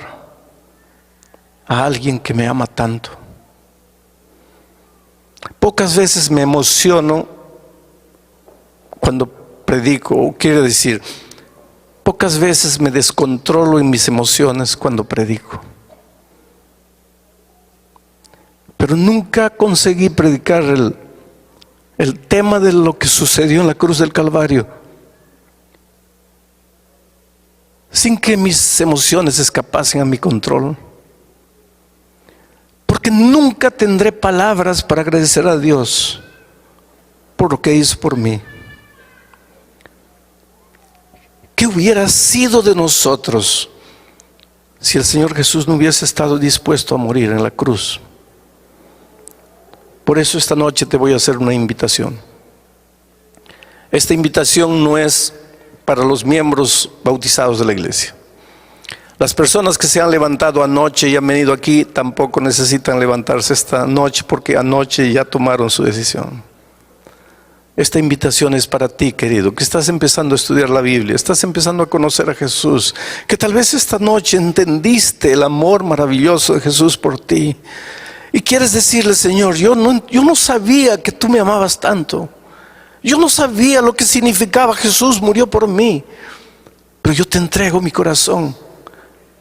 a alguien que me ama tanto? Pocas veces me emociono cuando predico, o quiero decir, pocas veces me descontrolo en mis emociones cuando predico. Pero nunca conseguí predicar el tema de lo que sucedió en la cruz del Calvario sin que mis emociones escapasen a mi control. Porque nunca tendré palabras para agradecer a Dios por lo que hizo por mí. ¿Qué hubiera sido de nosotros si el Señor Jesús no hubiese estado dispuesto a morir en la cruz? Por eso esta noche te voy a hacer una invitación. Esta invitación no es para los miembros bautizados de la iglesia. Las personas que se han levantado anoche y han venido aquí tampoco necesitan levantarse esta noche, porque anoche ya tomaron su decisión. Esta invitación es para ti, querido, que estás empezando a estudiar la Biblia, estás empezando a conocer a Jesús, que tal vez esta noche entendiste el amor maravilloso de Jesús por ti. Y quieres decirle: Señor, yo no sabía que tú me amabas tanto. Yo no sabía lo que significaba Jesús murió por mí. Pero yo te entrego mi corazón.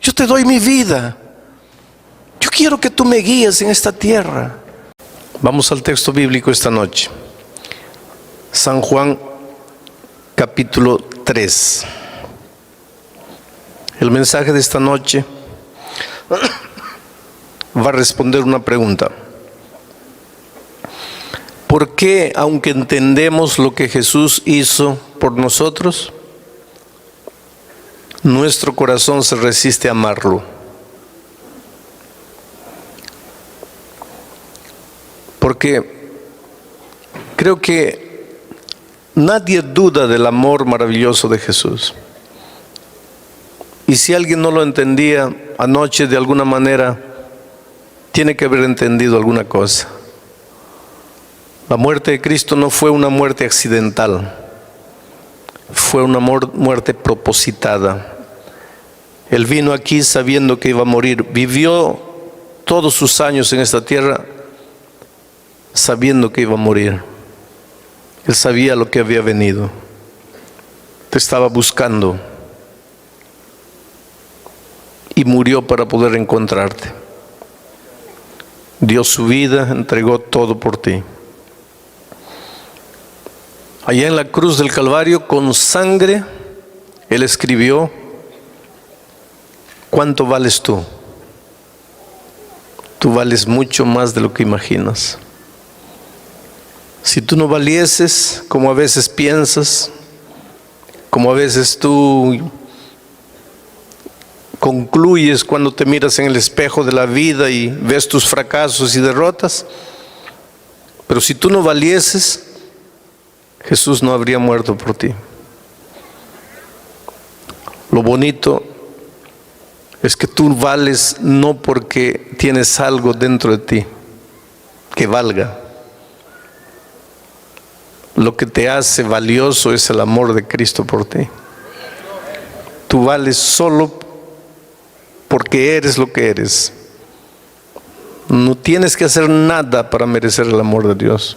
Yo te doy mi vida. Yo quiero que tú me guíes en esta tierra. Vamos al texto bíblico esta noche. San Juan, capítulo 3. El mensaje de esta noche va a responder una pregunta: ¿por qué, aunque entendemos lo que Jesús hizo por nosotros, nuestro corazón se resiste a amarlo? Porque creo que nadie duda del amor maravilloso de Jesús. Y si alguien no lo entendía anoche de alguna manera, tiene que haber entendido alguna cosa. La muerte de Cristo no fue una muerte accidental, fue una muerte propositada. Él vino aquí sabiendo que iba a morir, vivió todos sus años en esta tierra sabiendo que iba a morir. Él sabía lo que había venido, te estaba buscando y murió para poder encontrarte. Dio su vida, entregó todo por ti. Allá en la cruz del Calvario, con sangre, Él escribió: ¿cuánto vales tú? Tú vales mucho más de lo que imaginas. Si tú no valieses como a veces piensas, como a veces tú concluyes cuando te miras en el espejo de la vida y ves tus fracasos y derrotas, pero si tú no valieses, Jesús no habría muerto por ti. Lo bonito es que tú vales no porque tienes algo dentro de ti que valga. Lo que te hace valioso es el amor de Cristo por ti. Tú vales solo porque eres lo que eres. No tienes que hacer nada para merecer el amor de Dios.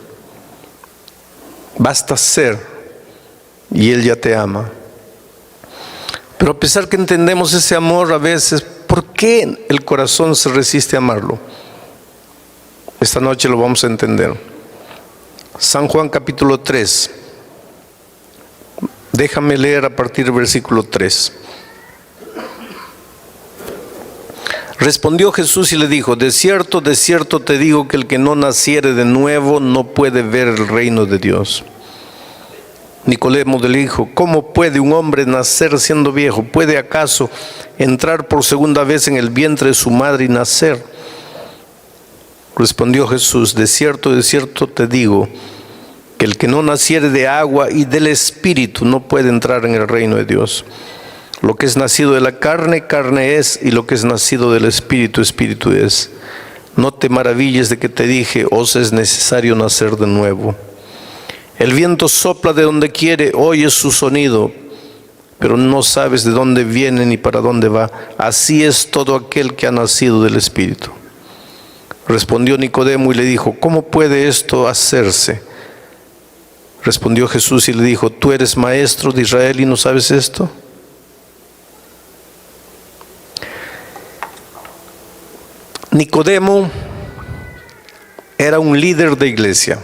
Basta ser y Él ya te ama. Pero a pesar que entendemos ese amor a veces, ¿por qué el corazón se resiste a amarlo? Esta noche lo vamos a entender. San Juan capítulo 3. Déjame leer a partir del versículo 3. Respondió Jesús y le dijo: de cierto te digo que el que no naciere de nuevo no puede ver el reino de Dios. Nicodemo le dijo: ¿cómo puede un hombre nacer siendo viejo? ¿Puede acaso entrar por segunda vez en el vientre de su madre y nacer? Respondió Jesús: de cierto te digo que el que no naciere de agua y del Espíritu no puede entrar en el reino de Dios. Lo que es nacido de la carne, carne es, y lo que es nacido del Espíritu, Espíritu es. No te maravilles de que te dije: os es necesario nacer de nuevo. El viento sopla de donde quiere, oyes su sonido, pero no sabes de dónde viene ni para dónde va. Así es todo aquel que ha nacido del Espíritu. Respondió Nicodemo y le dijo: ¿cómo puede esto hacerse? Respondió Jesús y le dijo: ¿tú eres maestro de Israel y no sabes esto? Nicodemo era un líder de iglesia.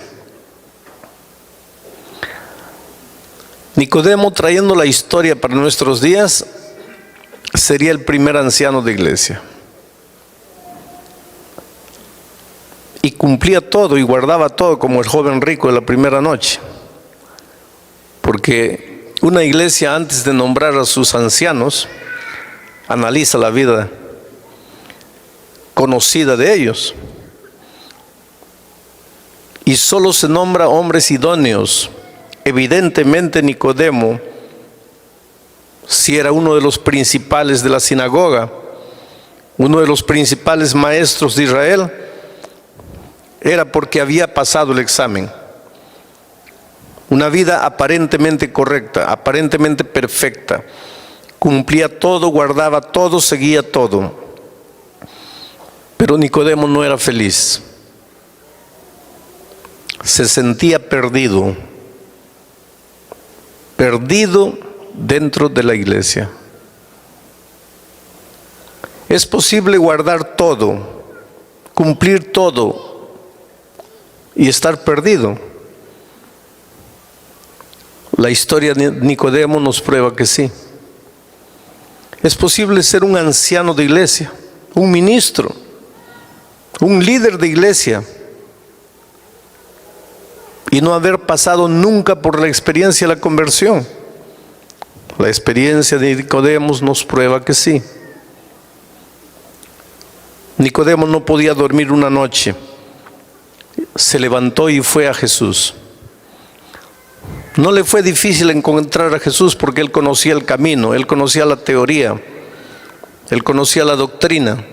Nicodemo, trayendo la historia para nuestros días, sería el primer anciano de iglesia. Y cumplía todo y guardaba todo como el joven rico de la primera noche. Porque una iglesia, antes de nombrar a sus ancianos, analiza la vida conocida de ellos. Y solo se nombra hombres idóneos. Evidentemente Nicodemo, si era uno de los principales de la sinagoga, uno de los principales maestros de Israel, era porque había pasado el examen. Una vida aparentemente correcta, aparentemente perfecta. Cumplía todo, guardaba todo, seguía todo. Pero Nicodemo no era feliz. Se sentía perdido. Perdido dentro de la iglesia. Es posible guardar todo, cumplir todo y estar perdido. La historia de Nicodemo nos prueba que sí. Es posible ser un anciano de iglesia, un ministro, un líder de iglesia, y no haber pasado nunca por la experiencia de la conversión. La experiencia de Nicodemo nos prueba que sí. Nicodemo no podía dormir una noche. Se levantó y fue a Jesús. No le fue difícil encontrar a Jesús porque él conocía el camino, él conocía la teoría. Él conocía la doctrina.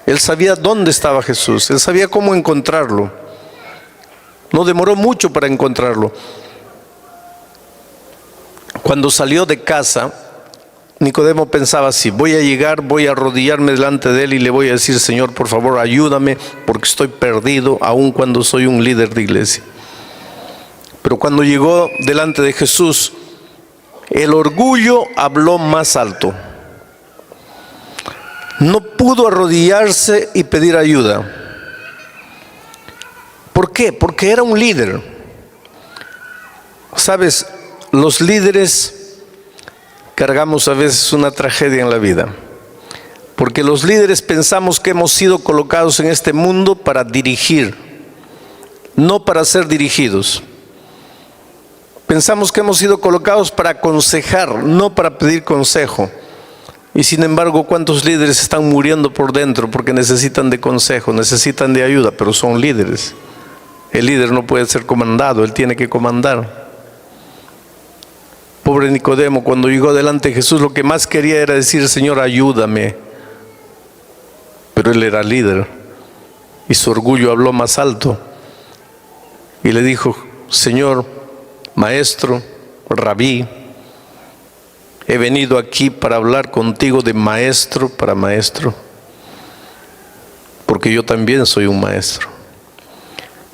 Él sabía dónde estaba Jesús. Él sabía cómo encontrarlo. No demoró mucho para encontrarlo. Cuando salió de casa, Nicodemo pensaba así: voy a llegar, voy a arrodillarme delante de él y le voy a decir: Señor, por favor, ayúdame porque estoy perdido, aun cuando soy un líder de iglesia. Pero cuando llegó delante de Jesús, el orgullo habló más alto. No pudo arrodillarse y pedir ayuda. ¿Por qué? Porque era un líder. ¿Sabes? Los líderes cargamos a veces una tragedia en la vida. Porque los líderes pensamos que hemos sido colocados en este mundo para dirigir, no para ser dirigidos. Pensamos que hemos sido colocados para aconsejar, no para pedir consejo. Y sin embargo, ¿cuántos líderes están muriendo por dentro porque necesitan de consejo, necesitan de ayuda, pero son líderes? El líder no puede ser comandado, él tiene que comandar. Pobre Nicodemo, cuando llegó delante de Jesús, lo que más quería era decir: Señor, ayúdame. Pero él era líder y su orgullo habló más alto. Y le dijo: Señor, maestro, rabí, he venido aquí para hablar contigo de maestro para maestro, porque yo también soy un maestro.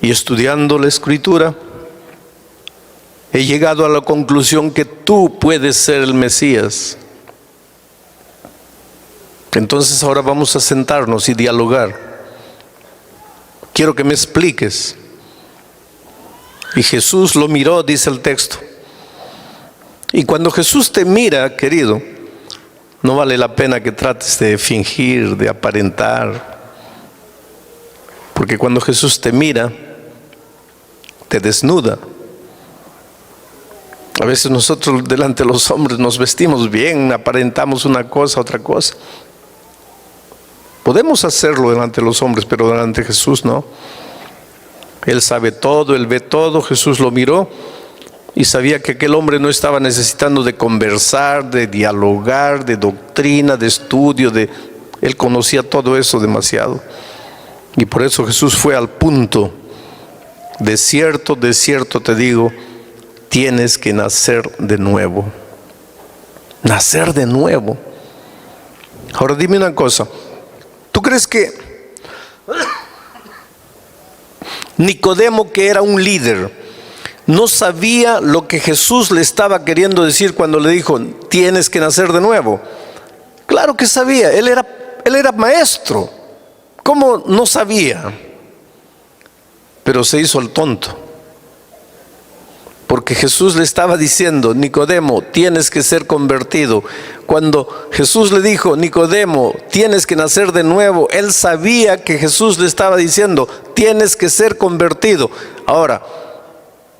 Y estudiando la Escritura, he llegado a la conclusión que tú puedes ser el Mesías. Entonces ahora vamos a sentarnos y dialogar. Quiero que me expliques. Y Jesús lo miró, dice el texto. Y cuando Jesús te mira, querido, no vale la pena que trates de fingir, de aparentar. Porque cuando Jesús te mira, te desnuda. A veces nosotros delante de los hombres nos vestimos bien, aparentamos una cosa, otra cosa. Podemos hacerlo delante de los hombres, pero delante de Jesús no. Él sabe todo, Él ve todo. Jesús lo miró y sabía que aquel hombre no estaba necesitando de conversar, de dialogar, de doctrina, de estudio. Él conocía todo eso demasiado. Y por eso Jesús fue al punto. De cierto te digo, tienes que nacer de nuevo. Nacer de nuevo. Ahora dime una cosa. ¿Tú crees que Nicodemo, que era un líder, no sabía lo que Jesús le estaba queriendo decir cuando le dijo: tienes que nacer de nuevo? Claro que sabía. Él era maestro. ¿Cómo no sabía? Pero se hizo el tonto. Porque Jesús le estaba diciendo: Nicodemo, tienes que ser convertido. Cuando Jesús le dijo: Nicodemo, tienes que nacer de nuevo, él sabía que Jesús le estaba diciendo: tienes que ser convertido. Ahora,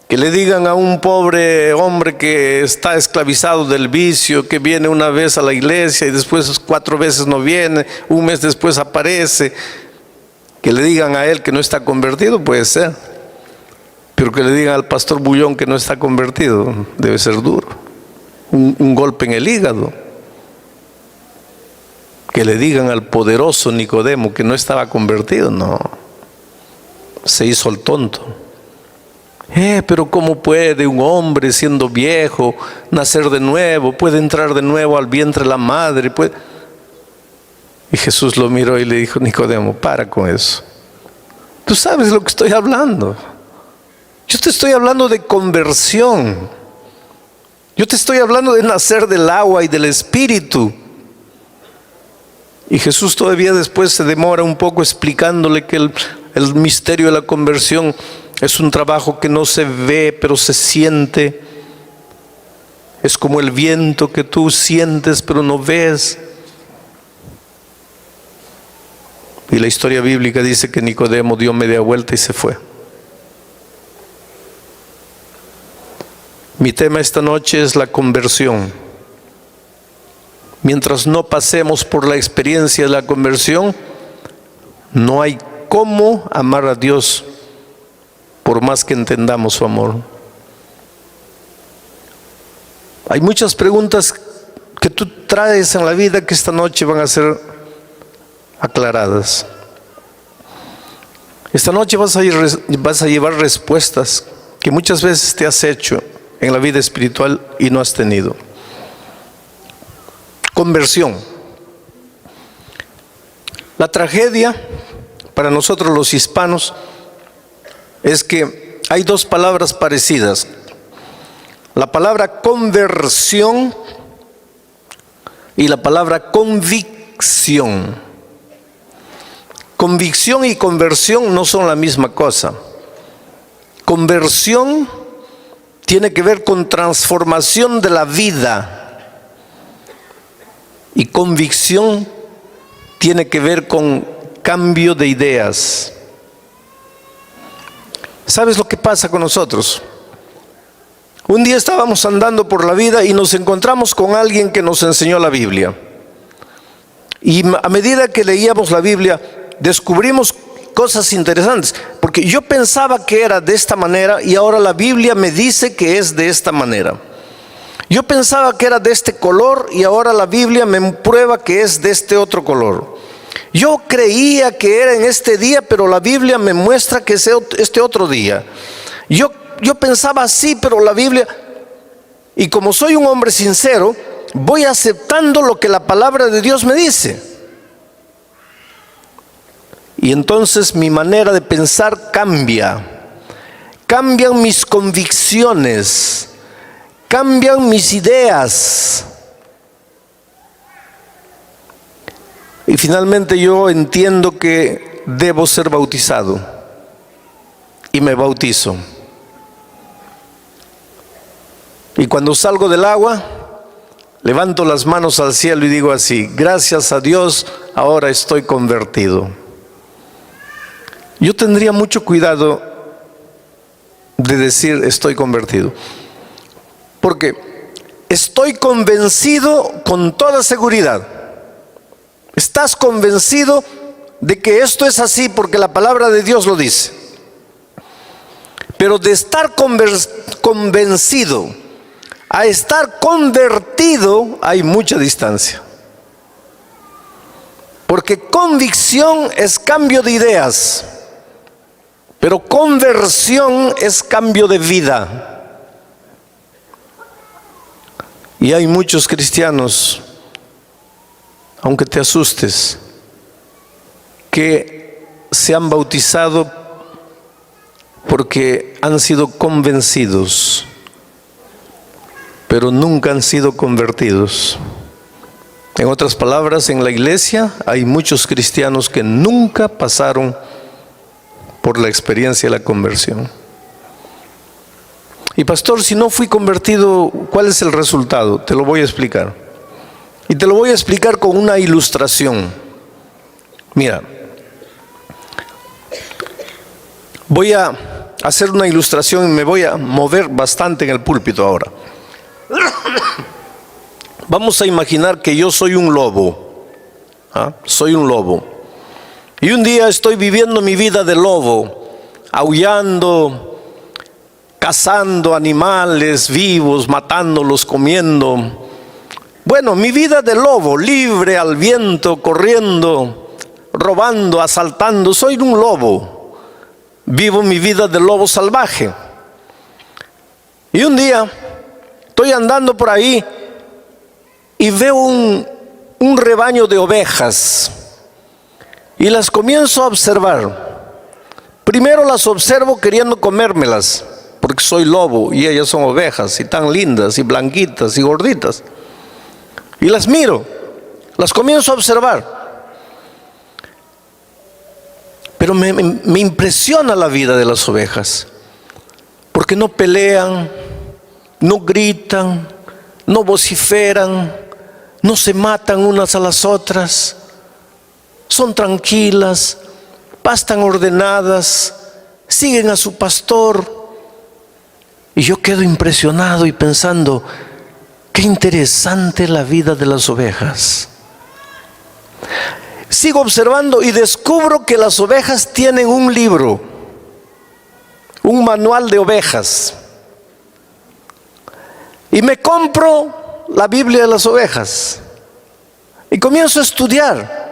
que le digan a un pobre hombre que está esclavizado del vicio, que viene una vez a la iglesia y después 4 veces no viene, un mes después aparece, que le digan a él que no está convertido, puede ser. Pero que le digan al pastor Bullón que no está convertido, debe ser duro. Un golpe en el hígado. Que le digan al poderoso Nicodemo que no estaba convertido, no. Se hizo el tonto. Pero ¿cómo puede un hombre siendo viejo nacer de nuevo? ¿Puede entrar de nuevo al vientre de la madre? Y Jesús lo miró y le dijo: Nicodemo, para con eso. Tú sabes lo que estoy hablando. Yo te estoy hablando de conversión. Yo te estoy hablando de nacer del agua y del Espíritu. Y Jesús todavía después se demora un poco explicándole que el misterio de la conversión es un trabajo que no se ve, pero se siente. Es como el viento que tú sientes, pero no ves. Y la historia bíblica dice que Nicodemo dio media vuelta y se fue. Mi tema esta noche es la conversión. Mientras no pasemos por la experiencia de la conversión, no hay cómo amar a Dios, por más que entendamos su amor. Hay muchas preguntas que tú traes en la vida que esta noche van a ser aclaradas. Esta noche vas a llevar respuestas que muchas veces te has hecho en la vida espiritual y no has tenido. Conversión. La tragedia para nosotros los hispanos es que hay dos palabras parecidas. La palabra conversión y la palabra convicción. Convicción y conversión no son la misma cosa. Conversión tiene que ver con transformación de la vida y convicción tiene que ver con cambio de ideas. ¿Sabes lo que pasa con nosotros? Un día estábamos andando por la vida y nos encontramos con alguien que nos enseñó la Biblia. Y a medida que leíamos la Biblia, descubrimos cosas interesantes, porque yo pensaba que era de esta manera y ahora la Biblia me dice que es de esta manera. Yo pensaba que era de este color y ahora la Biblia me prueba que es de este otro color. Yo creía que era en este día, pero la Biblia me muestra que es este otro día. Yo pensaba así, pero la Biblia, y como soy un hombre sincero, voy aceptando lo que la palabra de Dios me dice. Y entonces mi manera de pensar cambia. Cambian mis convicciones, cambian mis ideas. Y finalmente yo entiendo que debo ser bautizado. Y me bautizo. Y cuando salgo del agua, levanto las manos al cielo y digo así: gracias a Dios, ahora estoy convertido. Yo tendría mucho cuidado de decir estoy convertido, porque estoy convencido con toda seguridad. Estás convencido de que esto es así porque la palabra de Dios lo dice. Pero de estar convencido a estar convertido hay mucha distancia. Porque convicción es cambio de ideas, pero conversión es cambio de vida. Y hay muchos cristianos, aunque te asustes, que se han bautizado porque han sido convencidos, pero nunca han sido convertidos. En otras palabras, en la iglesia hay muchos cristianos que nunca pasaron por la experiencia de la conversión. Y pastor, si no fui convertido, ¿cuál es el resultado? Te lo voy a explicar. Y te lo voy a explicar con una ilustración. Mira, voy a hacer una ilustración y me voy a mover bastante en el púlpito ahora. Vamos a imaginar que yo soy un lobo. Soy un lobo. Y un día estoy viviendo mi vida de lobo, aullando, cazando animales vivos, matándolos, comiendo. Bueno, mi vida de lobo, libre al viento, corriendo, robando, asaltando. Soy un lobo. Vivo mi vida de lobo salvaje. Y un día estoy andando por ahí y veo un rebaño de ovejas. Y las comienzo a observar. Primero las observo queriendo comérmelas, porque soy lobo y ellas son ovejas, y tan lindas, y blanquitas, y gorditas. Y las miro, las comienzo a observar. Pero me impresiona la vida de las ovejas, porque no pelean, no gritan, no vociferan, no se matan unas a las otras. Son tranquilas, pastan ordenadas, siguen a su pastor. Y yo quedo impresionado y pensando, qué interesante la vida de las ovejas. Sigo observando y descubro que las ovejas tienen un libro, un manual de ovejas. Y me compro la Biblia de las ovejas. Y comienzo a estudiar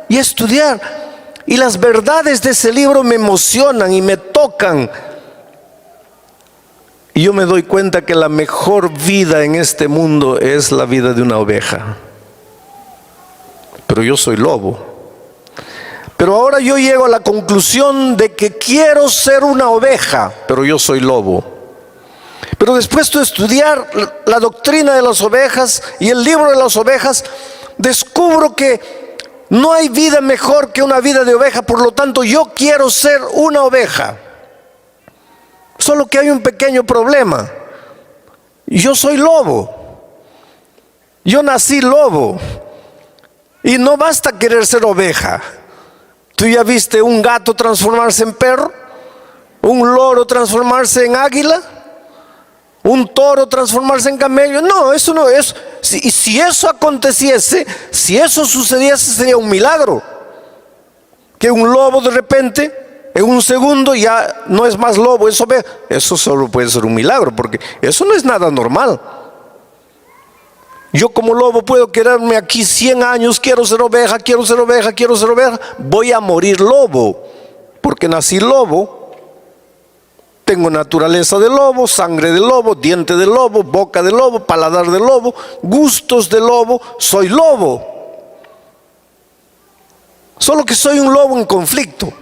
y a estudiar. Y las verdades de ese libro me emocionan y me tocan. Y yo me doy cuenta que la mejor vida en este mundo es la vida de una oveja. Pero yo soy lobo. Pero ahora yo llego a la conclusión de que quiero ser una oveja, pero yo soy lobo. Pero después de estudiar la doctrina de las ovejas y el libro de las ovejas, descubro que no hay vida mejor que una vida de oveja. Por lo tanto, yo quiero ser una oveja. Solo que hay un pequeño problema. Yo soy lobo. Yo nací lobo. Y no basta querer ser oveja. ¿Tú ya viste un gato transformarse en perro? ¿Un loro transformarse en águila? ¿Un toro transformarse en camello? No, eso no es. Si eso aconteciese, si eso sucediese, sería un milagro. Que un lobo de repente, en un segundo, ya no es más lobo, es oveja. Eso solo puede ser un milagro, porque eso no es nada normal. Yo como lobo puedo quedarme aquí 100 años, quiero ser oveja, quiero ser oveja, quiero ser oveja. Voy a morir lobo, porque nací lobo. Tengo naturaleza de lobo, sangre de lobo, diente de lobo, boca de lobo, paladar de lobo, gustos de lobo. Soy lobo. Solo que soy un lobo en conflicto.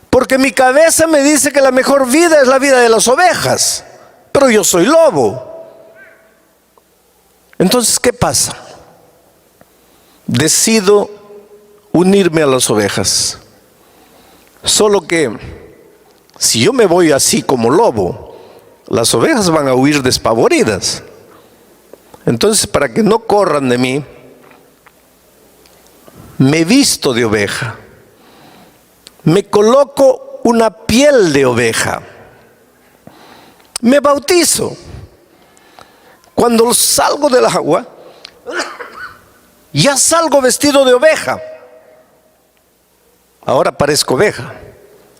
Porque mi cabeza me dice que la mejor vida es la vida de las ovejas. Pero yo soy lobo. Entonces, ¿qué pasa? Decido unirme a las ovejas. Solo que si yo me voy así como lobo, las ovejas van a huir despavoridas. Entonces, para que no corran de mí, me visto de oveja. Me coloco una piel de oveja. Me bautizo. Cuando salgo del agua, ya salgo vestido de oveja. Ahora parezco oveja.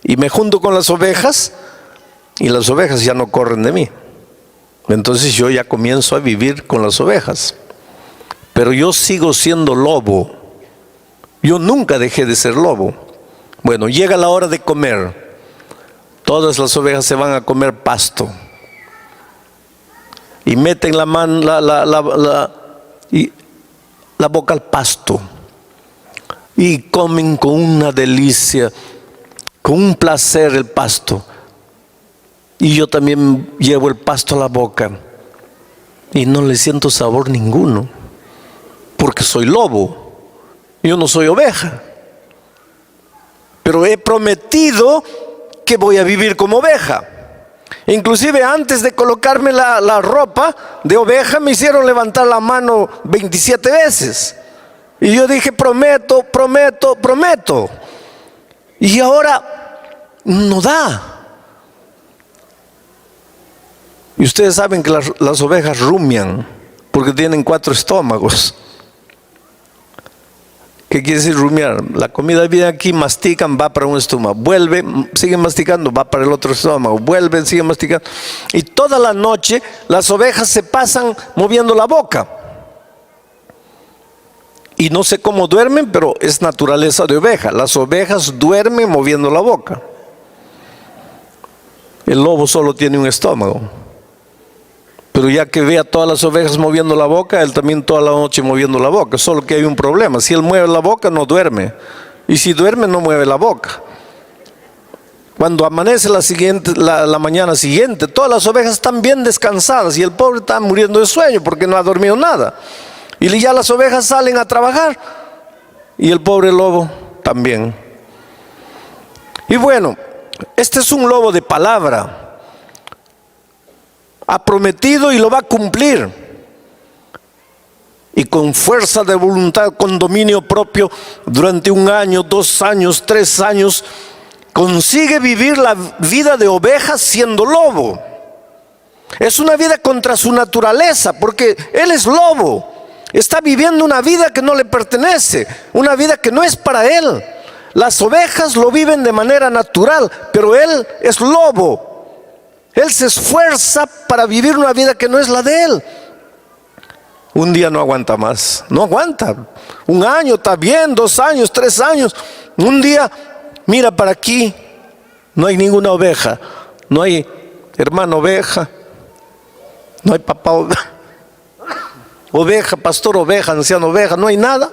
Y me junto con las ovejas, y las ovejas ya no corren de mí. Entonces yo ya comienzo a vivir con las ovejas. Pero yo sigo siendo lobo. Yo nunca dejé de ser lobo. Bueno, llega la hora de comer. Todas las ovejas se van a comer pasto. Y meten la mano, la boca al pasto. Y comen con una delicia, con un placer el pasto. Y yo también llevo el pasto a la boca. Y no le siento sabor ninguno. Porque soy lobo. Yo no soy oveja. Pero he prometido que voy a vivir como oveja. Inclusive antes de colocarme la ropa de oveja, me hicieron levantar la mano 27 veces. Y yo dije, prometo, prometo, prometo. Y ahora no da. Y ustedes saben que las ovejas rumian, porque tienen 4 estómagos. ¿Qué quiere decir rumiar? La comida viene aquí, mastican, va para un estómago, vuelve, siguen masticando, va para el otro estómago, vuelven, siguen masticando. Y toda la noche las ovejas se pasan moviendo la boca. Y no sé cómo duermen, pero es naturaleza de oveja. Las ovejas duermen moviendo la boca. El lobo solo tiene un estómago. Pero ya que ve a todas las ovejas moviendo la boca, él también toda la noche moviendo la boca. Solo que hay un problema. Si él mueve la boca, no duerme. Y si duerme, no mueve la boca. Cuando amanece la mañana siguiente, todas las ovejas están bien descansadas y el pobre está muriendo de sueño porque no ha dormido nada. Y ya las ovejas salen a trabajar y el pobre lobo también. Y bueno, este es un lobo de palabra. Ha prometido y lo va a cumplir. Y con fuerza de voluntad, con dominio propio, durante 1 año, 2 años, 3 años, consigue vivir la vida de oveja siendo lobo. Es una vida contra su naturaleza, porque él es lobo. Está viviendo una vida que no le pertenece, una vida que no es para él. Las ovejas lo viven de manera natural, pero él es lobo. Él se esfuerza para vivir una vida que no es la de él. un día no aguanta más, no aguanta. Un año está bien, 2 años, 3 años. Un día, mira para aquí, no hay ninguna oveja, no hay hermano oveja, no hay papá oveja, pastor oveja, anciano oveja, no hay nada.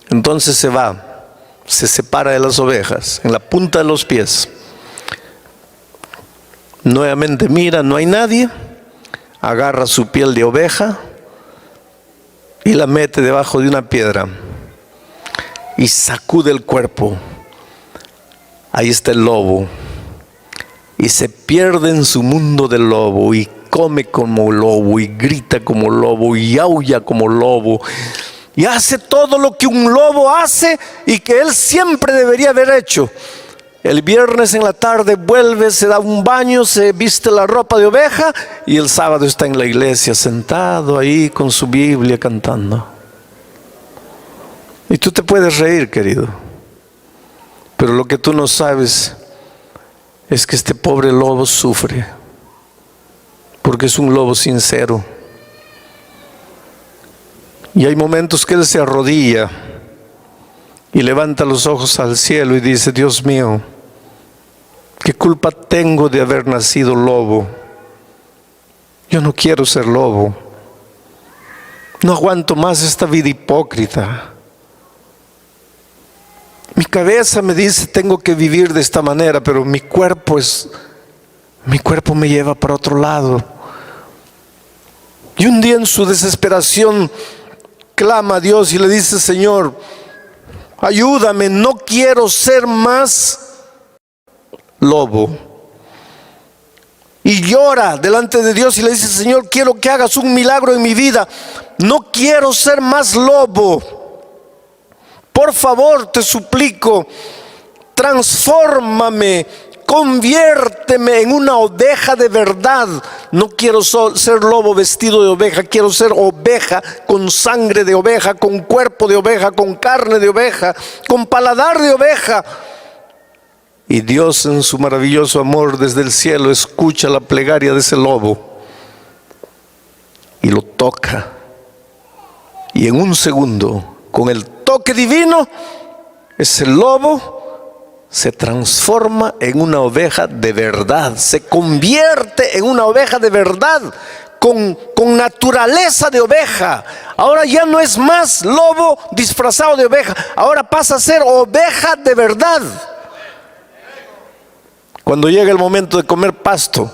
Entonces se va, se separa de las ovejas en la punta de los pies. Nuevamente mira, no hay nadie, agarra su piel de oveja y la mete debajo de una piedra y sacude el cuerpo. Ahí está el lobo y se pierde en su mundo del lobo y come como lobo y grita como lobo y aúlla como lobo y hace todo lo que un lobo hace y que él siempre debería haber hecho. El viernes en la tarde vuelve, se da un baño, se viste la ropa de oveja y el sábado está en la iglesia sentado ahí con su Biblia cantando. Y tú te puedes reír, querido, pero lo que tú no sabes es que este pobre lobo sufre porque es un lobo sincero. Y hay momentos que él se arrodilla y levanta los ojos al cielo y dice: Dios mío, ¿qué culpa tengo de haber nacido lobo? Yo no quiero ser lobo. No aguanto más esta vida hipócrita. Mi cabeza me dice tengo que vivir de esta manera, pero mi cuerpo me lleva para otro lado. Y un día en su desesperación clama a Dios y le dice: Señor, ayúdame, no quiero ser más lobo. Y llora delante de Dios y le dice: Señor, quiero que hagas un milagro en mi vida, no quiero ser más lobo. Por favor, te suplico, transfórmame, conviérteme en una oveja de verdad. No quiero ser lobo vestido de oveja, quiero ser oveja con sangre de oveja, con cuerpo de oveja, con carne de oveja, con paladar de oveja. Y Dios en su maravilloso amor desde el cielo escucha la plegaria de ese lobo y lo toca. Y en un segundo, con el toque divino, ese lobo se transforma en una oveja de verdad, se convierte en una oveja de verdad, con naturaleza de oveja. Ahora ya no es más lobo disfrazado de oveja, ahora pasa a ser oveja de verdad. Cuando llega el momento de comer pasto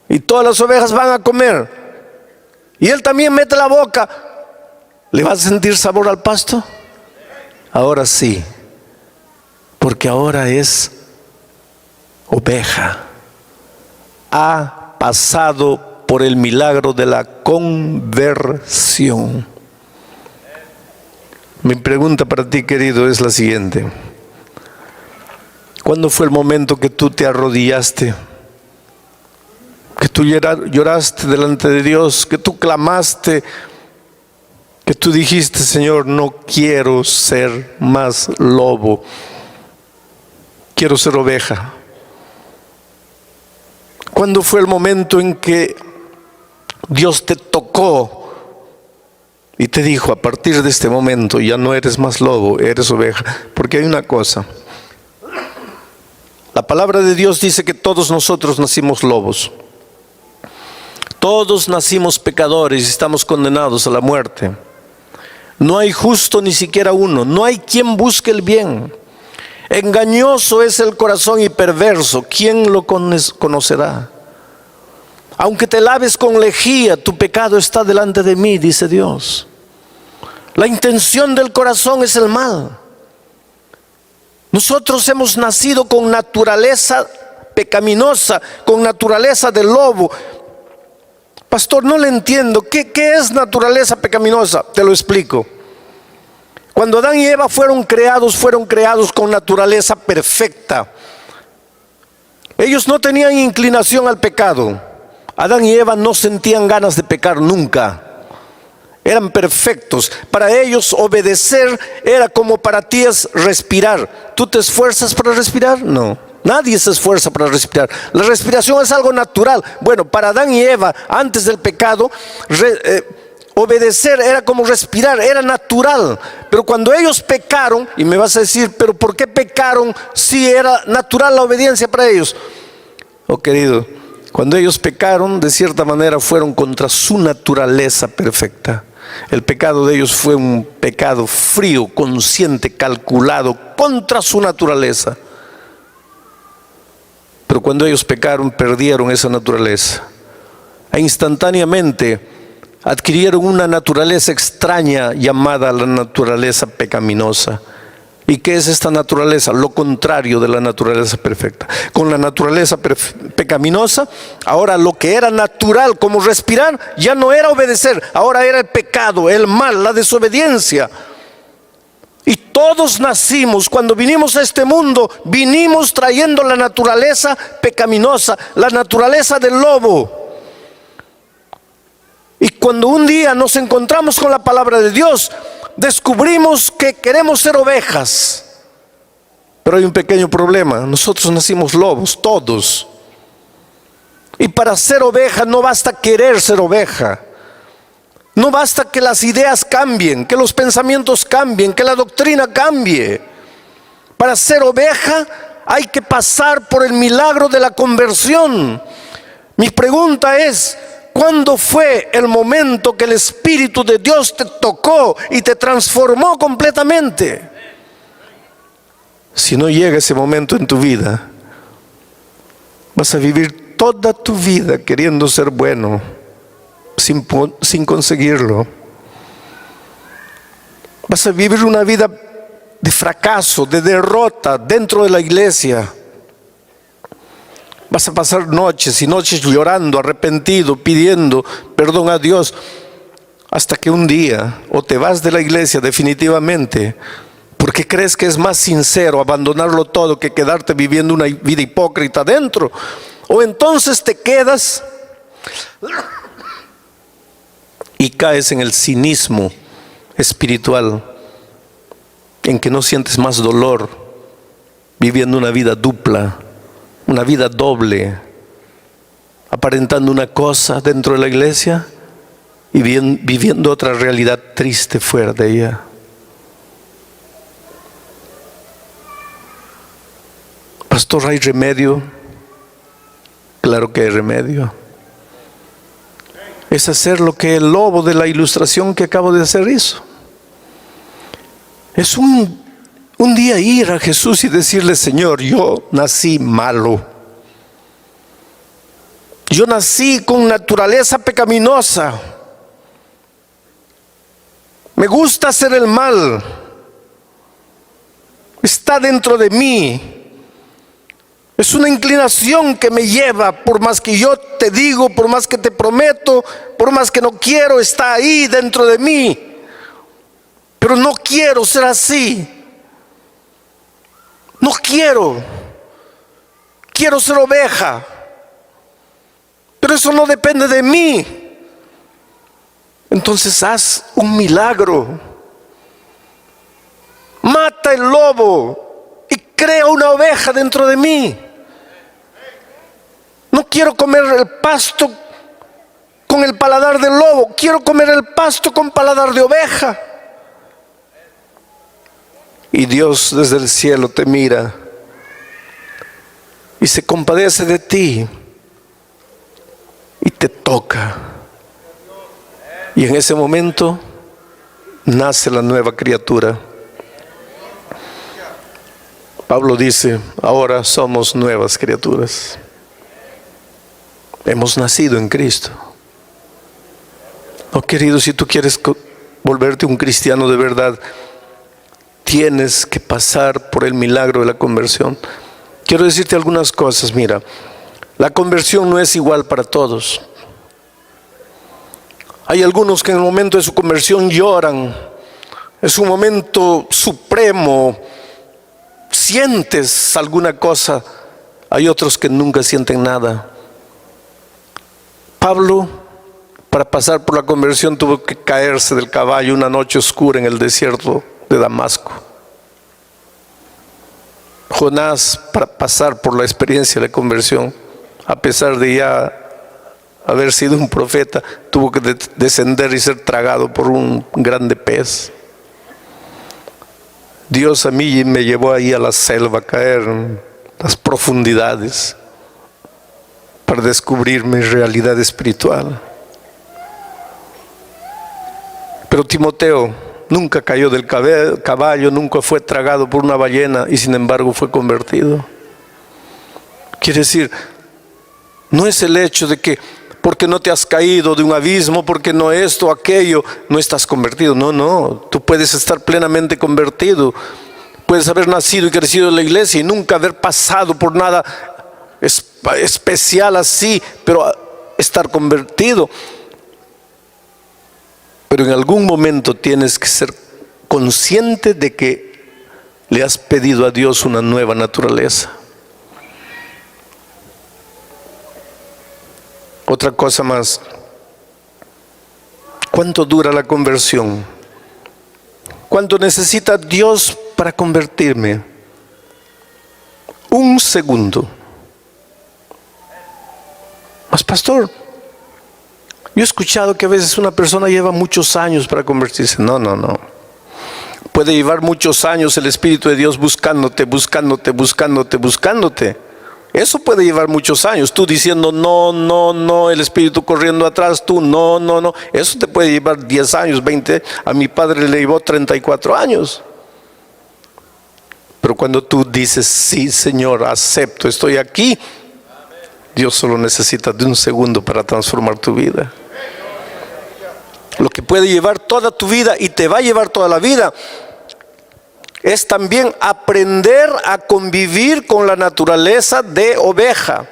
y todas las ovejas van a comer y él también mete la boca, ¿le va a sentir sabor al pasto? Ahora sí, porque ahora es oveja. Ha pasado por el milagro de la conversión. Mi pregunta para ti, querido, es la siguiente: ¿cuándo fue el momento que tú te arrodillaste? Que tú lloraste delante de Dios, que tú clamaste, que tú dijiste: Señor, no quiero ser más lobo, quiero ser oveja. ¿Cuándo fue el momento en que Dios te tocó y te dijo: a partir de este momento ya no eres más lobo, eres oveja? Porque hay una cosa, la palabra de Dios dice que todos nosotros nacimos lobos. Todos nacimos pecadores y estamos condenados a la muerte. No hay justo ni siquiera uno, no hay quien busque el bien. Engañoso es el corazón y perverso, ¿quién lo conocerá? Aunque te laves con lejía, tu pecado está delante de mí, dice Dios. La intención del corazón es el mal. Nosotros hemos nacido con naturaleza pecaminosa, con naturaleza de lobo. Pastor, no le entiendo. ¿Qué es naturaleza pecaminosa? Te lo explico. Cuando Adán y Eva fueron creados con naturaleza perfecta. Ellos no tenían inclinación al pecado. Adán y Eva no sentían ganas de pecar nunca. Eran perfectos. Para ellos obedecer era como para ti es respirar. ¿Tú te esfuerzas para respirar? No. Nadie se esfuerza para respirar. La respiración es algo natural. Bueno, para Adán y Eva, antes del pecado, Obedecer era como respirar, era natural. Pero cuando ellos pecaron, y me vas a decir, pero ¿por qué pecaron si era natural la obediencia para ellos? Oh querido, cuando ellos pecaron, de cierta manera fueron contra su naturaleza perfecta. El pecado de ellos fue un pecado frío, consciente, calculado, contra su naturaleza. Pero cuando ellos pecaron, perdieron esa naturaleza. E instantáneamente adquirieron una naturaleza extraña llamada la naturaleza pecaminosa. ¿Y qué es esta naturaleza? Lo contrario de la naturaleza perfecta. Con la naturaleza pecaminosa, ahora lo que era natural como respirar, ya no era obedecer, ahora era el pecado, el mal, la desobediencia. Y todos nacimos, cuando vinimos a este mundo, vinimos trayendo la naturaleza pecaminosa, la naturaleza del lobo. Y cuando un día nos encontramos con la palabra de Dios, descubrimos que queremos ser ovejas. Pero hay un pequeño problema: nosotros nacimos lobos, todos. Y para ser oveja no basta querer ser oveja. No basta que las ideas cambien, que los pensamientos cambien, que la doctrina cambie. Para ser oveja hay que pasar por el milagro de la conversión. Mi pregunta es: ¿cuándo fue el momento que el Espíritu de Dios te tocó y te transformó completamente? Si no llega ese momento en tu vida, vas a vivir toda tu vida queriendo ser bueno, sin conseguirlo. Vas a vivir una vida de fracaso, de derrota dentro de la iglesia. Vas a pasar noches y noches llorando, arrepentido, pidiendo perdón a Dios, hasta que un día o te vas de la iglesia definitivamente, porque crees que es más sincero abandonarlo todo que quedarte viviendo una vida hipócrita dentro, o entonces te quedas y caes en el cinismo espiritual, en que no sientes más dolor, viviendo una vida dupla, una vida doble, aparentando una cosa dentro de la iglesia y viviendo otra realidad triste fuera de ella. Pastor, ¿hay remedio? Claro que hay remedio. Es hacer lo que el lobo de la ilustración que acabo de hacer hizo. Es un día ir a Jesús y decirle: Señor, yo nací malo. Yo nací con naturaleza pecaminosa. Me gusta hacer el mal. Está dentro de mí. Es una inclinación que me lleva, por más que yo te digo, por más que te prometo, por más que no quiero, está ahí dentro de mí. Pero no quiero ser así. No quiero. Quiero ser oveja. Pero eso no depende de mí. Entonces haz un milagro. Mata el lobo y crea una oveja dentro de mí. No quiero comer el pasto con el paladar del lobo. Quiero comer el pasto con paladar de oveja. Y Dios desde el cielo te mira y se compadece de ti y te toca. Y en ese momento nace la nueva criatura. Pablo dice: ahora somos nuevas criaturas. Hemos nacido en Cristo. Oh querido, si tú quieres volverte un cristiano de verdad, tienes que pasar por el milagro de la conversión. Quiero decirte algunas cosas. Mira, la conversión no es igual para todos. Hay algunos que en el momento de su conversión lloran. Es un momento supremo. Sientes alguna cosa. Hay otros que nunca sienten nada. Pablo, para pasar por la conversión, tuvo que caerse del caballo una noche oscura en el desierto de Damasco. Jonás, para pasar por la experiencia de conversión, a pesar de ya haber sido un profeta, tuvo que descender y ser tragado por un grande pez. Dios a mí me llevó ahí a la selva, a caer en las profundidades para descubrir mi realidad espiritual. Pero Timoteo nunca cayó del caballo, nunca fue tragado por una ballena y sin embargo fue convertido. Quiere decir, no es el hecho de que porque no te has caído de un abismo, porque no esto o aquello, no estás convertido. No, no, tú puedes estar plenamente convertido. Puedes haber nacido y crecido en la iglesia y nunca haber pasado por nada especial así, pero estar convertido. Pero en algún momento tienes que ser consciente de que le has pedido a Dios una nueva naturaleza. Otra cosa más, ¿cuánto dura la conversión? ¿Cuánto necesita Dios para convertirme? 1 segundo. Mas pastor, yo he escuchado que a veces una persona lleva muchos años para convertirse. No. Puede llevar muchos años el Espíritu de Dios buscándote. Eso puede llevar muchos años. Tú diciendo no, el Espíritu corriendo atrás, tú no. Eso te puede llevar 10 años, 20. A mi padre le llevó 34 años. Pero cuando tú dices, sí, Señor, acepto, estoy aquí, Dios solo necesita de 1 segundo para transformar tu vida. Lo que puede llevar toda tu vida y te va a llevar toda la vida es también aprender a convivir con la naturaleza de oveja.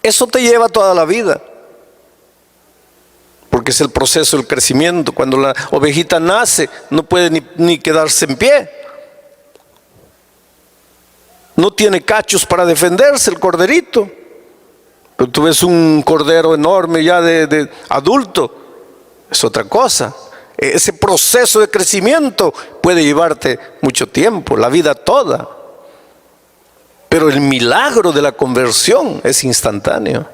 Eso te lleva toda la vida, porque es el proceso del crecimiento. Cuando la ovejita nace, no puede ni quedarse en pie. No tiene cachos para defenderse el corderito. Pero tú ves un cordero enorme ya de adulto, es otra cosa. Ese proceso de crecimiento puede llevarte mucho tiempo, la vida toda. Pero el milagro de la conversión es instantáneo.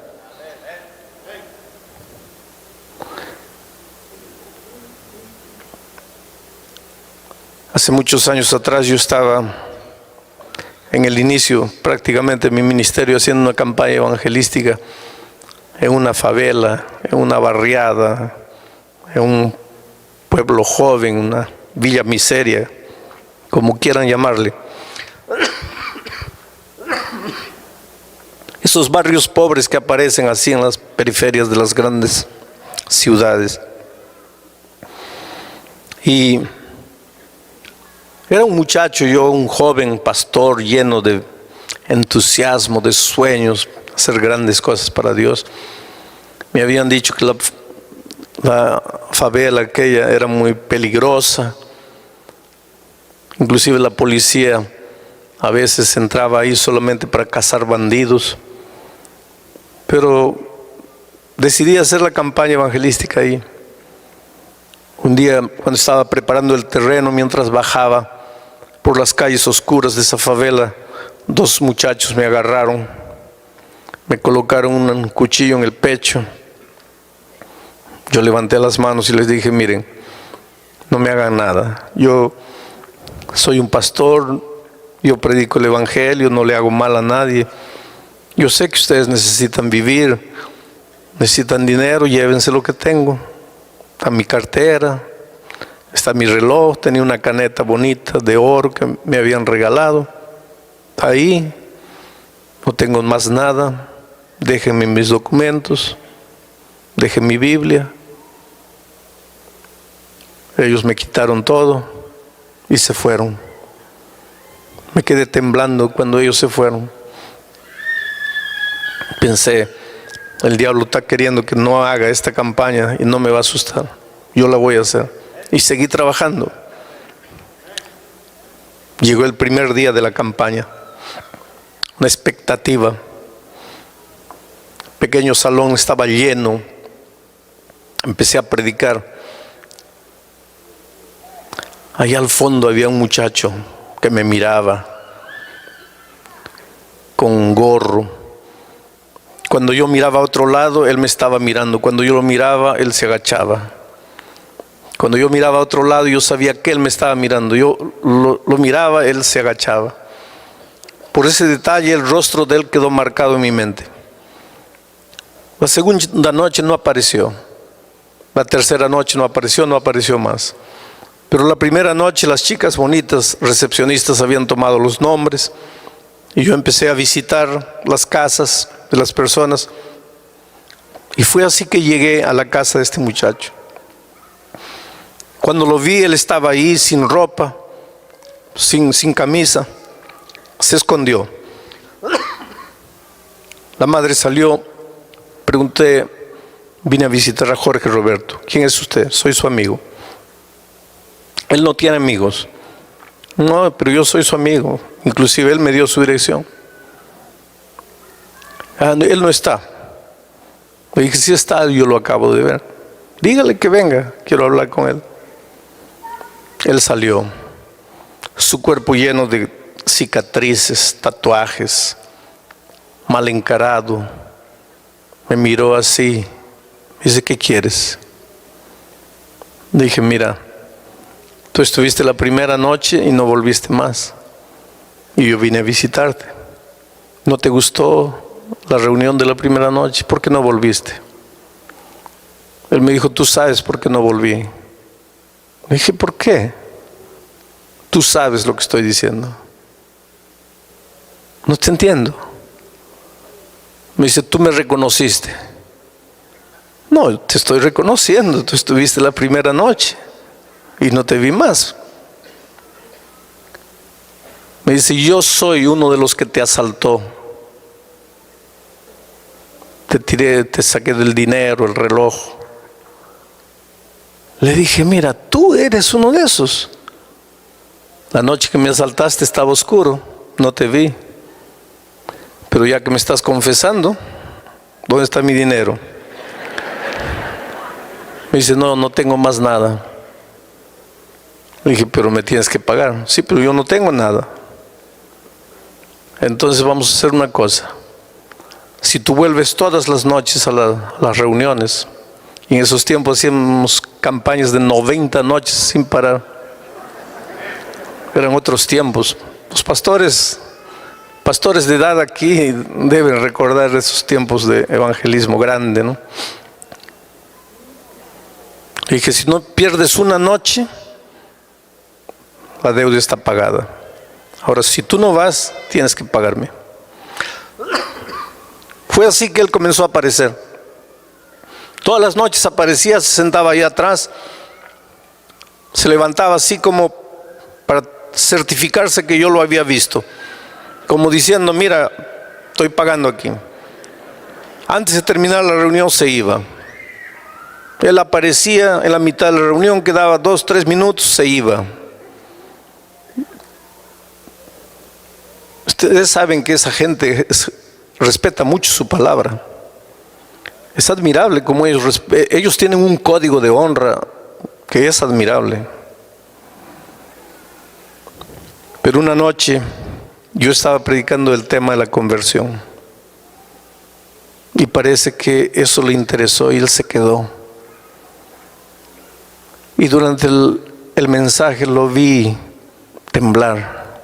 Hace muchos años atrás yo estaba en el inicio prácticamente de mi ministerio haciendo una campaña evangelística en una favela, en una barriada, en un pueblo joven, una villa miseria, como quieran llamarle. Esos barrios pobres que aparecen así en las periferias de las grandes ciudades. Y era un muchacho, yo un joven pastor lleno de entusiasmo, de sueños, hacer grandes cosas para Dios. Me habían dicho que la favela aquella era muy peligrosa. Inclusive la policía a veces entraba ahí solamente para cazar bandidos. Pero decidí hacer la campaña evangelística ahí. Un día, cuando estaba preparando el terreno, mientras bajaba por las calles oscuras de esa favela, 2 muchachos me agarraron, me colocaron un cuchillo en el pecho. Yo levanté las manos y les dije, miren, no me hagan nada. Yo soy un pastor, yo predico el evangelio, no le hago mal a nadie. Yo sé que ustedes necesitan vivir, necesitan dinero, llévense lo que tengo. Está mi cartera, está mi reloj, tenía una caneta bonita de oro que me habían regalado. Está ahí, no tengo más nada, déjenme mis documentos, dejen mi Biblia. Ellos me quitaron todo y se fueron. Me quedé temblando cuando ellos se fueron. Pensé, el diablo está queriendo que no haga esta campaña y no me va a asustar. Yo la voy a hacer. Y seguí trabajando. Llegó el primer día de la campaña. Una expectativa. El pequeño salón estaba lleno. Empecé a predicar. Allá al fondo había un muchacho que me miraba con un gorro, Cuando yo miraba a otro lado, él me estaba mirando. Cuando yo lo miraba, él se agachaba. Cuando yo miraba a otro lado, yo sabía que él me estaba mirando. Yo lo miraba, él se agachaba. Por ese detalle, el rostro de él quedó marcado en mi mente. La segunda noche no apareció. La tercera noche no apareció más. Pero la primera noche las chicas bonitas, recepcionistas, habían tomado los nombres. Y yo empecé a visitar las casas de las personas. Y fue así que llegué a la casa de este muchacho. Cuando lo vi, él estaba ahí sin ropa, sin camisa. Se escondió. La madre salió. Pregunté, vine a visitar a Jorge Roberto. ¿Quién es usted? Soy su amigo. Él no tiene amigos. No, pero yo soy su amigo. Inclusive él me dio su dirección. Él no está. Le dije, sí está, yo lo acabo de ver. Dígale que venga, quiero hablar con él. Él salió, su cuerpo lleno de cicatrices, tatuajes, mal encarado. Me miró así, dice, ¿qué quieres? Dije, mira, tú estuviste la primera noche y no volviste más. Y yo vine a visitarte. ¿No te gustó la reunión de la primera noche? ¿Por qué no volviste? Él me dijo, tú sabes por qué no volví. Le dije, ¿por qué? Tú sabes lo que estoy diciendo. No te entiendo. Me dice, tú me reconociste. No, te estoy reconociendo. Tú estuviste la primera noche y no te vi más. Me dice, yo soy uno de los que te asaltó. Te tiré, te saqué del dinero, el reloj. Le dije, mira, tú eres uno de esos. La noche que me asaltaste estaba oscuro, no te vi. Pero ya que me estás confesando, ¿dónde está mi dinero? Me dice, no, no tengo más nada. Le dije, pero me tienes que pagar. Sí, pero yo no tengo nada. Entonces vamos a hacer una cosa. Si tú vuelves todas las noches a las reuniones, y en esos tiempos hacíamos campañas de 90 noches sin parar. Eran otros tiempos. Los pastores de edad aquí deben recordar esos tiempos de evangelismo grande, ¿no? Y dije, si no pierdes una noche, la deuda está pagada. Ahora, si tú no vas, tienes que pagarme. Fue así que él comenzó a aparecer. Todas las noches aparecía, se sentaba ahí atrás, se levantaba así como para certificarse que yo lo había visto, como diciendo, mira, estoy pagando aquí. Antes de terminar la reunión se iba. Él aparecía en la mitad de la reunión, quedaba 2, 3 minutos, se iba. Ustedes saben que esa gente respeta mucho su palabra. Es admirable como ellos tienen un código de honra que es admirable. Pero una noche yo estaba predicando el tema de la conversión y parece que eso le interesó y él se quedó. Y durante el mensaje lo vi temblar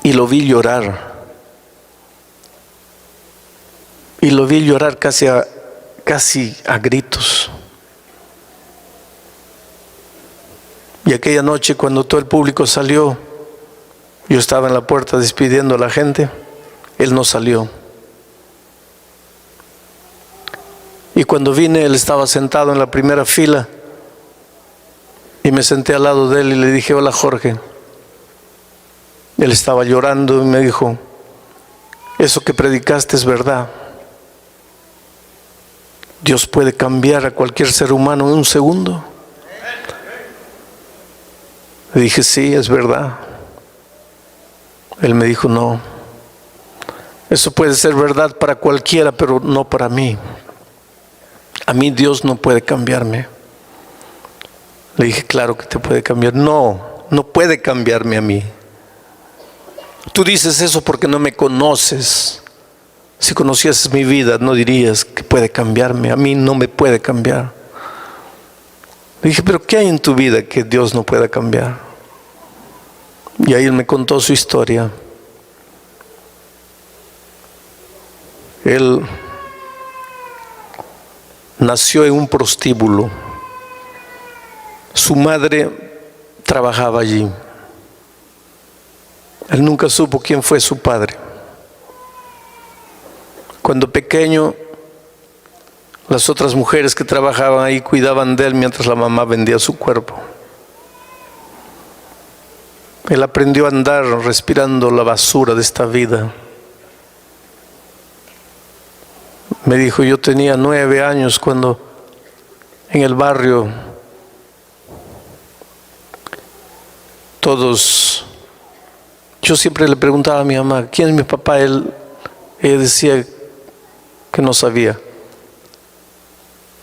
y lo vi llorar. Y lo vi llorar casi a gritos. Y aquella noche, cuando todo el público salió, yo estaba en la puerta despidiendo a la gente, él no salió. Y cuando vine, él estaba sentado en la primera fila y me senté al lado de él y le dije, hola Jorge. Él estaba llorando y me dijo, eso que predicaste es verdad. Dios puede cambiar a cualquier ser humano en un segundo. Le dije, sí, es verdad. Él me dijo, no, eso puede ser verdad para cualquiera, pero no para mí. A mí Dios no puede cambiarme. Le dije, claro que te puede cambiar. No, no puede cambiarme a mí. Tú dices eso porque no me conoces. Si conocieses mi vida, no dirías que puede cambiarme. A mí no me puede cambiar. Le dije, pero ¿qué hay en tu vida que Dios no pueda cambiar? Y ahí él me contó su historia. Él nació en un prostíbulo. Su madre trabajaba allí. Él nunca supo quién fue su padre. Cuando pequeño, las otras mujeres que trabajaban ahí cuidaban de él mientras la mamá vendía su cuerpo. Él aprendió a andar respirando la basura de esta vida. Me dijo, yo tenía 9 años cuando en el barrio yo siempre le preguntaba a mi mamá, ¿quién es mi papá? Ella decía que no sabía.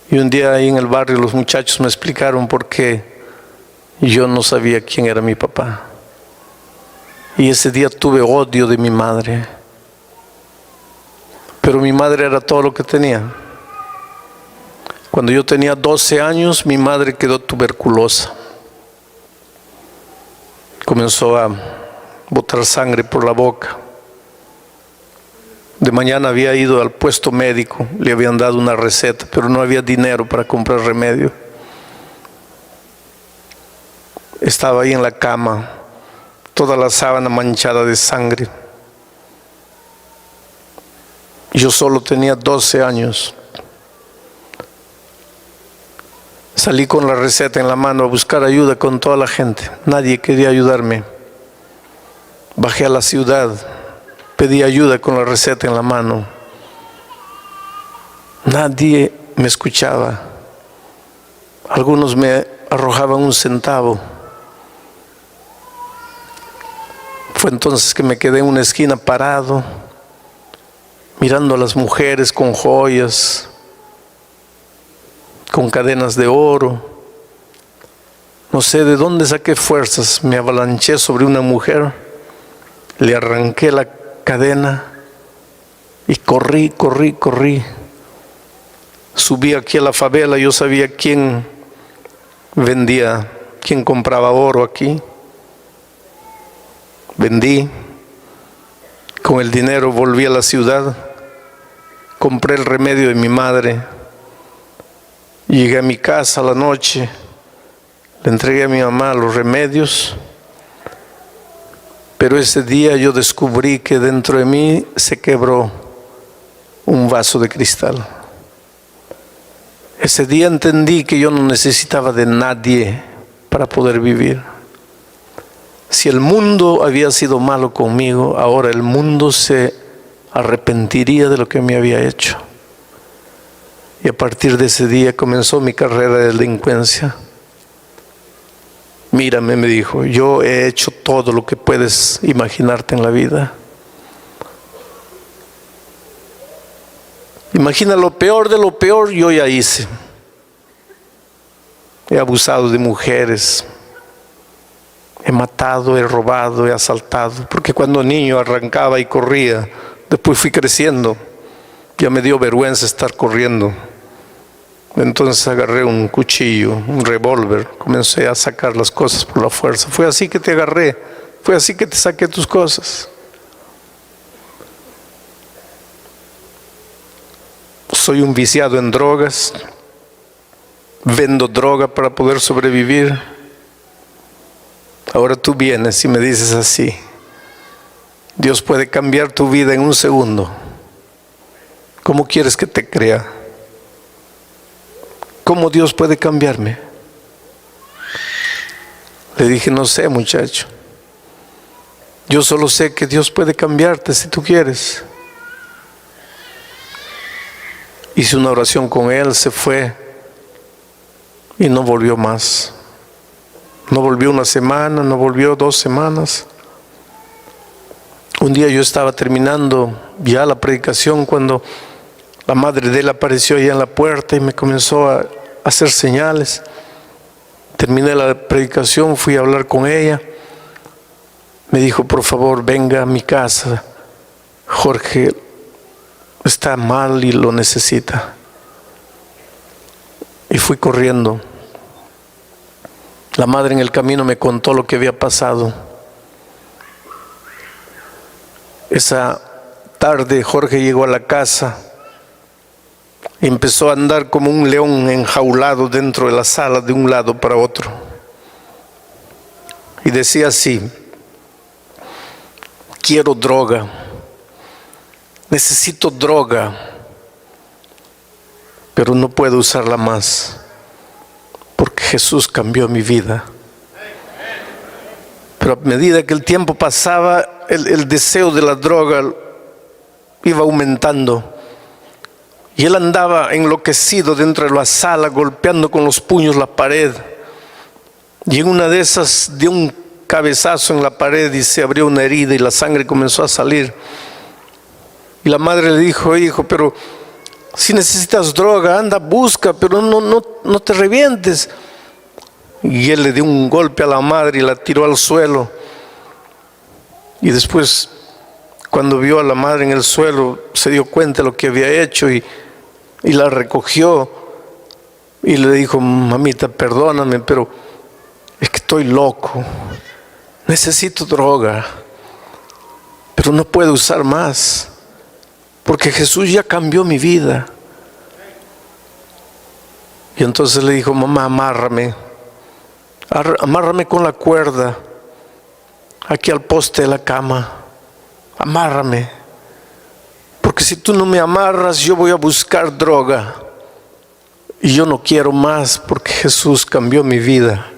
Y un día ahí en el barrio los muchachos me explicaron por qué yo no sabía quién era mi papá. Y ese día tuve odio de mi madre. Pero mi madre era todo lo que tenía. Cuando yo tenía 12 años, mi madre quedó tuberculosa. Comenzó a botar sangre por la boca. De mañana había ido al puesto médico, le habían dado una receta, pero no había dinero para comprar remedio. Estaba ahí en la cama, toda la sábana manchada de sangre. Yo solo tenía 12 años. Salí con la receta en la mano a buscar ayuda con toda la gente. Nadie quería ayudarme. Bajé a la ciudad, pedí ayuda con la receta en la mano. Nadie me escuchaba. Algunos me arrojaban un centavo. Fue entonces que me quedé en una esquina parado, mirando a las mujeres con joyas, con cadenas de oro. No sé de dónde saqué fuerzas, me avalanché sobre una mujer, le arranqué la cadena y corrí. Subí aquí a la favela, yo sabía quién vendía, quién compraba oro aquí. Vendí, con el dinero volví a la ciudad, compré el remedio de mi madre, llegué a mi casa a la noche, le entregué a mi mamá los remedios, pero ese día yo descubrí que dentro de mí se quebró un vaso de cristal. Ese día entendí que yo no necesitaba de nadie para poder vivir. Si el mundo había sido malo conmigo, ahora el mundo se arrepentiría de lo que me había hecho. Y a partir de ese día comenzó mi carrera de delincuencia. Mírame, me dijo, yo he hecho todo lo que puedes imaginarte en la vida. Imagina lo peor de lo peor, yo ya hice. He abusado de mujeres. He matado, he robado, he asaltado, porque cuando niño arrancaba y corría, después fui creciendo, ya me dio vergüenza estar corriendo. Entonces agarré un cuchillo, un revólver, comencé a sacar las cosas por la fuerza. Fue así que te agarré, fue así que te saqué tus cosas. Soy un viciado en drogas, vendo droga para poder sobrevivir. Ahora tú vienes y me dices así, Dios puede cambiar tu vida en un segundo. ¿Cómo quieres que te crea? ¿Cómo Dios puede cambiarme? Le dije, no sé, muchacho. Yo solo sé que Dios puede cambiarte si tú quieres. Hice una oración con él, se fue y no volvió más. No volvió una semana, no volvió 2 semanas. Un día yo estaba terminando ya la predicación cuando la madre de él apareció allá en la puerta y me comenzó a hacer señales. Terminé la predicación, fui a hablar con ella. Me dijo, por favor, venga a mi casa. Jorge, está mal y lo necesita. Y fui corriendo. La madre en el camino me contó lo que había pasado. Esa tarde Jorge llegó a la casa y empezó a andar como un león enjaulado dentro de la sala de un lado para otro. Y decía así: quiero droga, necesito droga, pero no puedo usarla más, porque Jesús cambió mi vida. Pero a medida que el tiempo pasaba, el deseo de la droga iba aumentando. Y él andaba enloquecido dentro de la sala, golpeando con los puños la pared. Y en una de esas dio un cabezazo en la pared y se abrió una herida y la sangre comenzó a salir. Y la madre le dijo: hijo, pero si necesitas droga, anda, busca, pero no te revientes. Y él le dio un golpe a la madre y la tiró al suelo. Y después, cuando vio a la madre en el suelo, se dio cuenta de lo que había hecho y la recogió y le dijo: mamita, perdóname, pero es que estoy loco, necesito droga, pero no puedo usar más, porque Jesús ya cambió mi vida. Y entonces le dijo: mamá, amárrame con la cuerda aquí al poste de la cama, amárrame, porque si tú no me amarras, yo voy a buscar droga y yo no quiero más, porque Jesús cambió mi vida.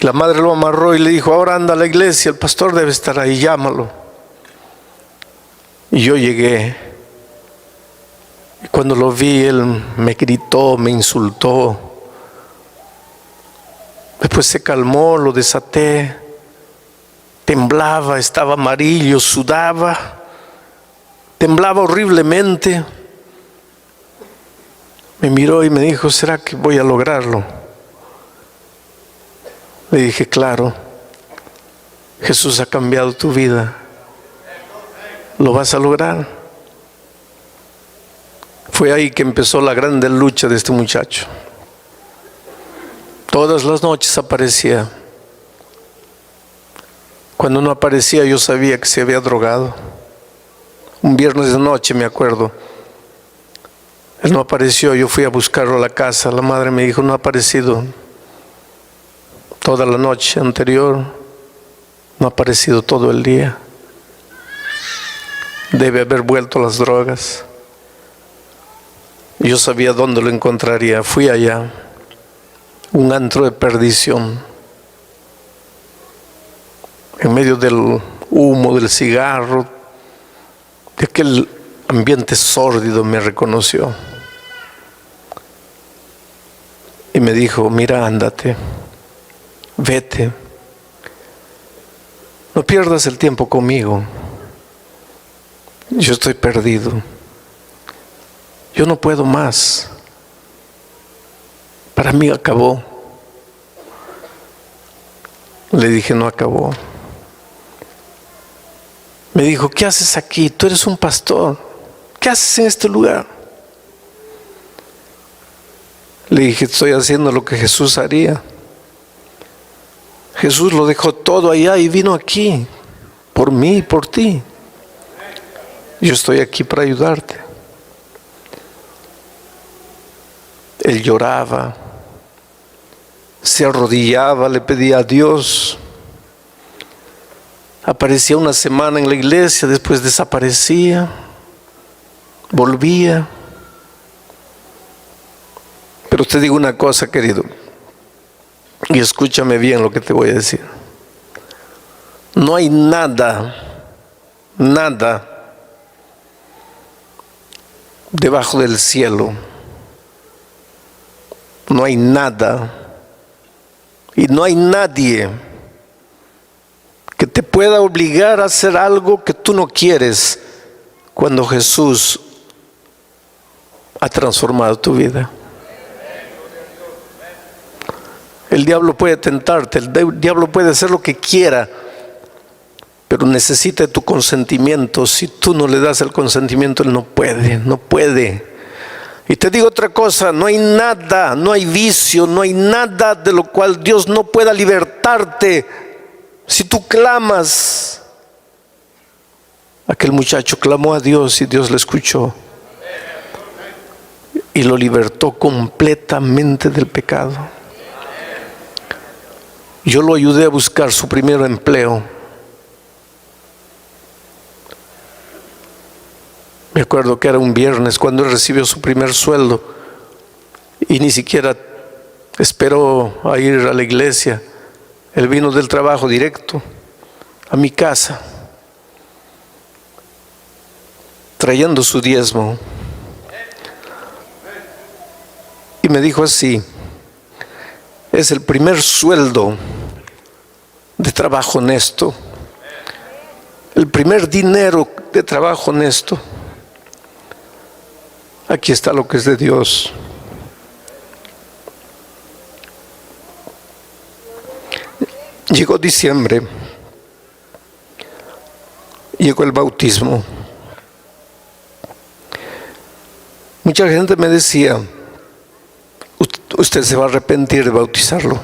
Y la madre lo amarró y le dijo: ahora anda a la iglesia, el pastor debe estar ahí, llámalo. Y yo llegué, y cuando lo vi, él me gritó, me insultó. Después se calmó, lo desaté, temblaba, estaba amarillo, sudaba, temblaba horriblemente. Me miró y me dijo: ¿será que voy a lograrlo? Le dije: claro, Jesús ha cambiado tu vida, lo vas a lograr. Fue ahí que empezó la grande lucha de este muchacho. Todas las noches aparecía. Cuando no aparecía, yo sabía que se había drogado. Un viernes de noche, me acuerdo, él no apareció. Yo fui a buscarlo a la casa. La madre me dijo: no ha aparecido toda la noche anterior, no ha aparecido todo el día, debe haber vuelto a las drogas. Yo sabía dónde lo encontraría. Fui allá, un antro de perdición. En medio del humo, del cigarro, de aquel ambiente sórdido, me reconoció y me dijo: mira, ándate, vete, no pierdas el tiempo conmigo, yo estoy perdido, yo no puedo más, para mí acabó. Le dije: no acabó. Me dijo: ¿qué haces aquí? Tú eres un pastor, ¿qué haces en este lugar? Le dije: estoy haciendo lo que Jesús haría. Jesús lo dejó todo allá y vino aquí, por mí y por ti. Yo estoy aquí para ayudarte. Él lloraba, se arrodillaba, le pedía a Dios. Aparecía una semana en la iglesia, después desaparecía, volvía. Pero te digo una cosa, querido, y escúchame bien lo que te voy a decir. No hay nada debajo del cielo. No hay nada y no hay nadie que te pueda obligar a hacer algo que tú no quieres cuando Jesús ha transformado tu vida. El diablo puede tentarte, el diablo puede hacer lo que quiera, pero necesita tu consentimiento. Si tú no le das el consentimiento, él no puede. Y te digo otra cosa, no hay nada, no hay vicio, no hay nada de lo cual Dios no pueda libertarte si tú clamas. Aquel muchacho clamó a Dios y Dios le escuchó y lo libertó completamente del pecado. Yo lo ayudé a buscar su primer empleo. Me acuerdo que era un viernes cuando él recibió su primer sueldo y ni siquiera esperó a ir a la iglesia. Él vino del trabajo directo a mi casa, trayendo su diezmo. Y me dijo así: es el primer sueldo de trabajo honesto, el primer dinero de trabajo honesto. Aquí está lo que es de Dios. Llegó diciembre, llegó el bautismo. Mucha gente me decía: usted se va a arrepentir de bautizarlo.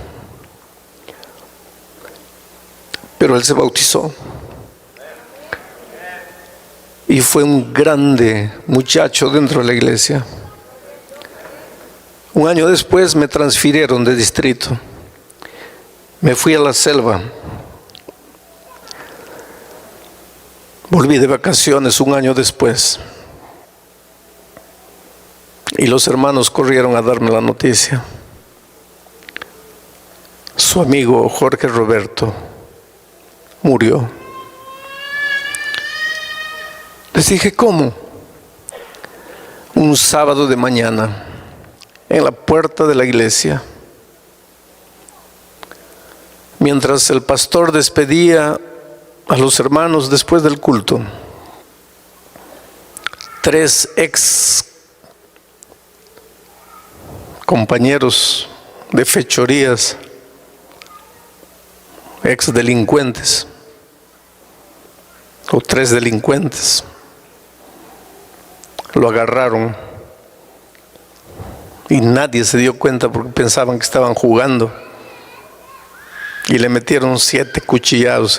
Pero él se bautizó. Y fue un grande muchacho dentro de la iglesia. Un año después me transfirieron de distrito. Me fui a la selva. Volví de vacaciones un año después. Y los hermanos corrieron a darme la noticia. Su amigo Jorge Roberto murió. Les dije: ¿cómo? Un sábado de mañana, en la puerta de la iglesia, mientras el pastor despedía a los hermanos después del culto, 3 ex compañeros de fechorías, ex delincuentes, o 3 delincuentes, lo agarraron y nadie se dio cuenta porque pensaban que estaban jugando, y le metieron 7 cuchilladas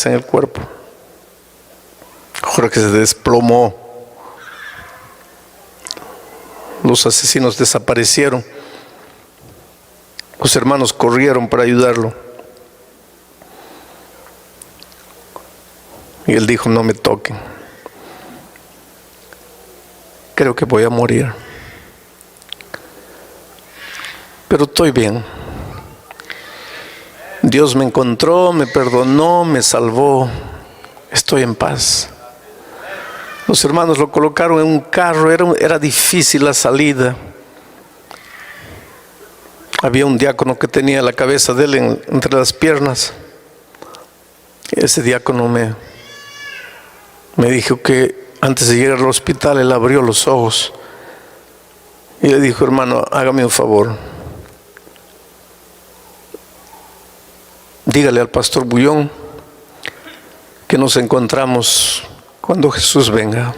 en el cuerpo. Jorge se desplomó. Los asesinos desaparecieron. Los hermanos corrieron para ayudarlo. Y él dijo: no me toquen. Creo que voy a morir. Pero estoy bien. Dios me encontró, me perdonó, me salvó. Estoy en paz. Los hermanos lo colocaron en un carro. Era difícil la salida. Había un diácono que tenía la cabeza de él entre las piernas. Ese diácono me dijo que antes de llegar al hospital él abrió los ojos y le dijo: hermano, hágame un favor, dígale al pastor Bullón que nos encontramos cuando Jesús venga.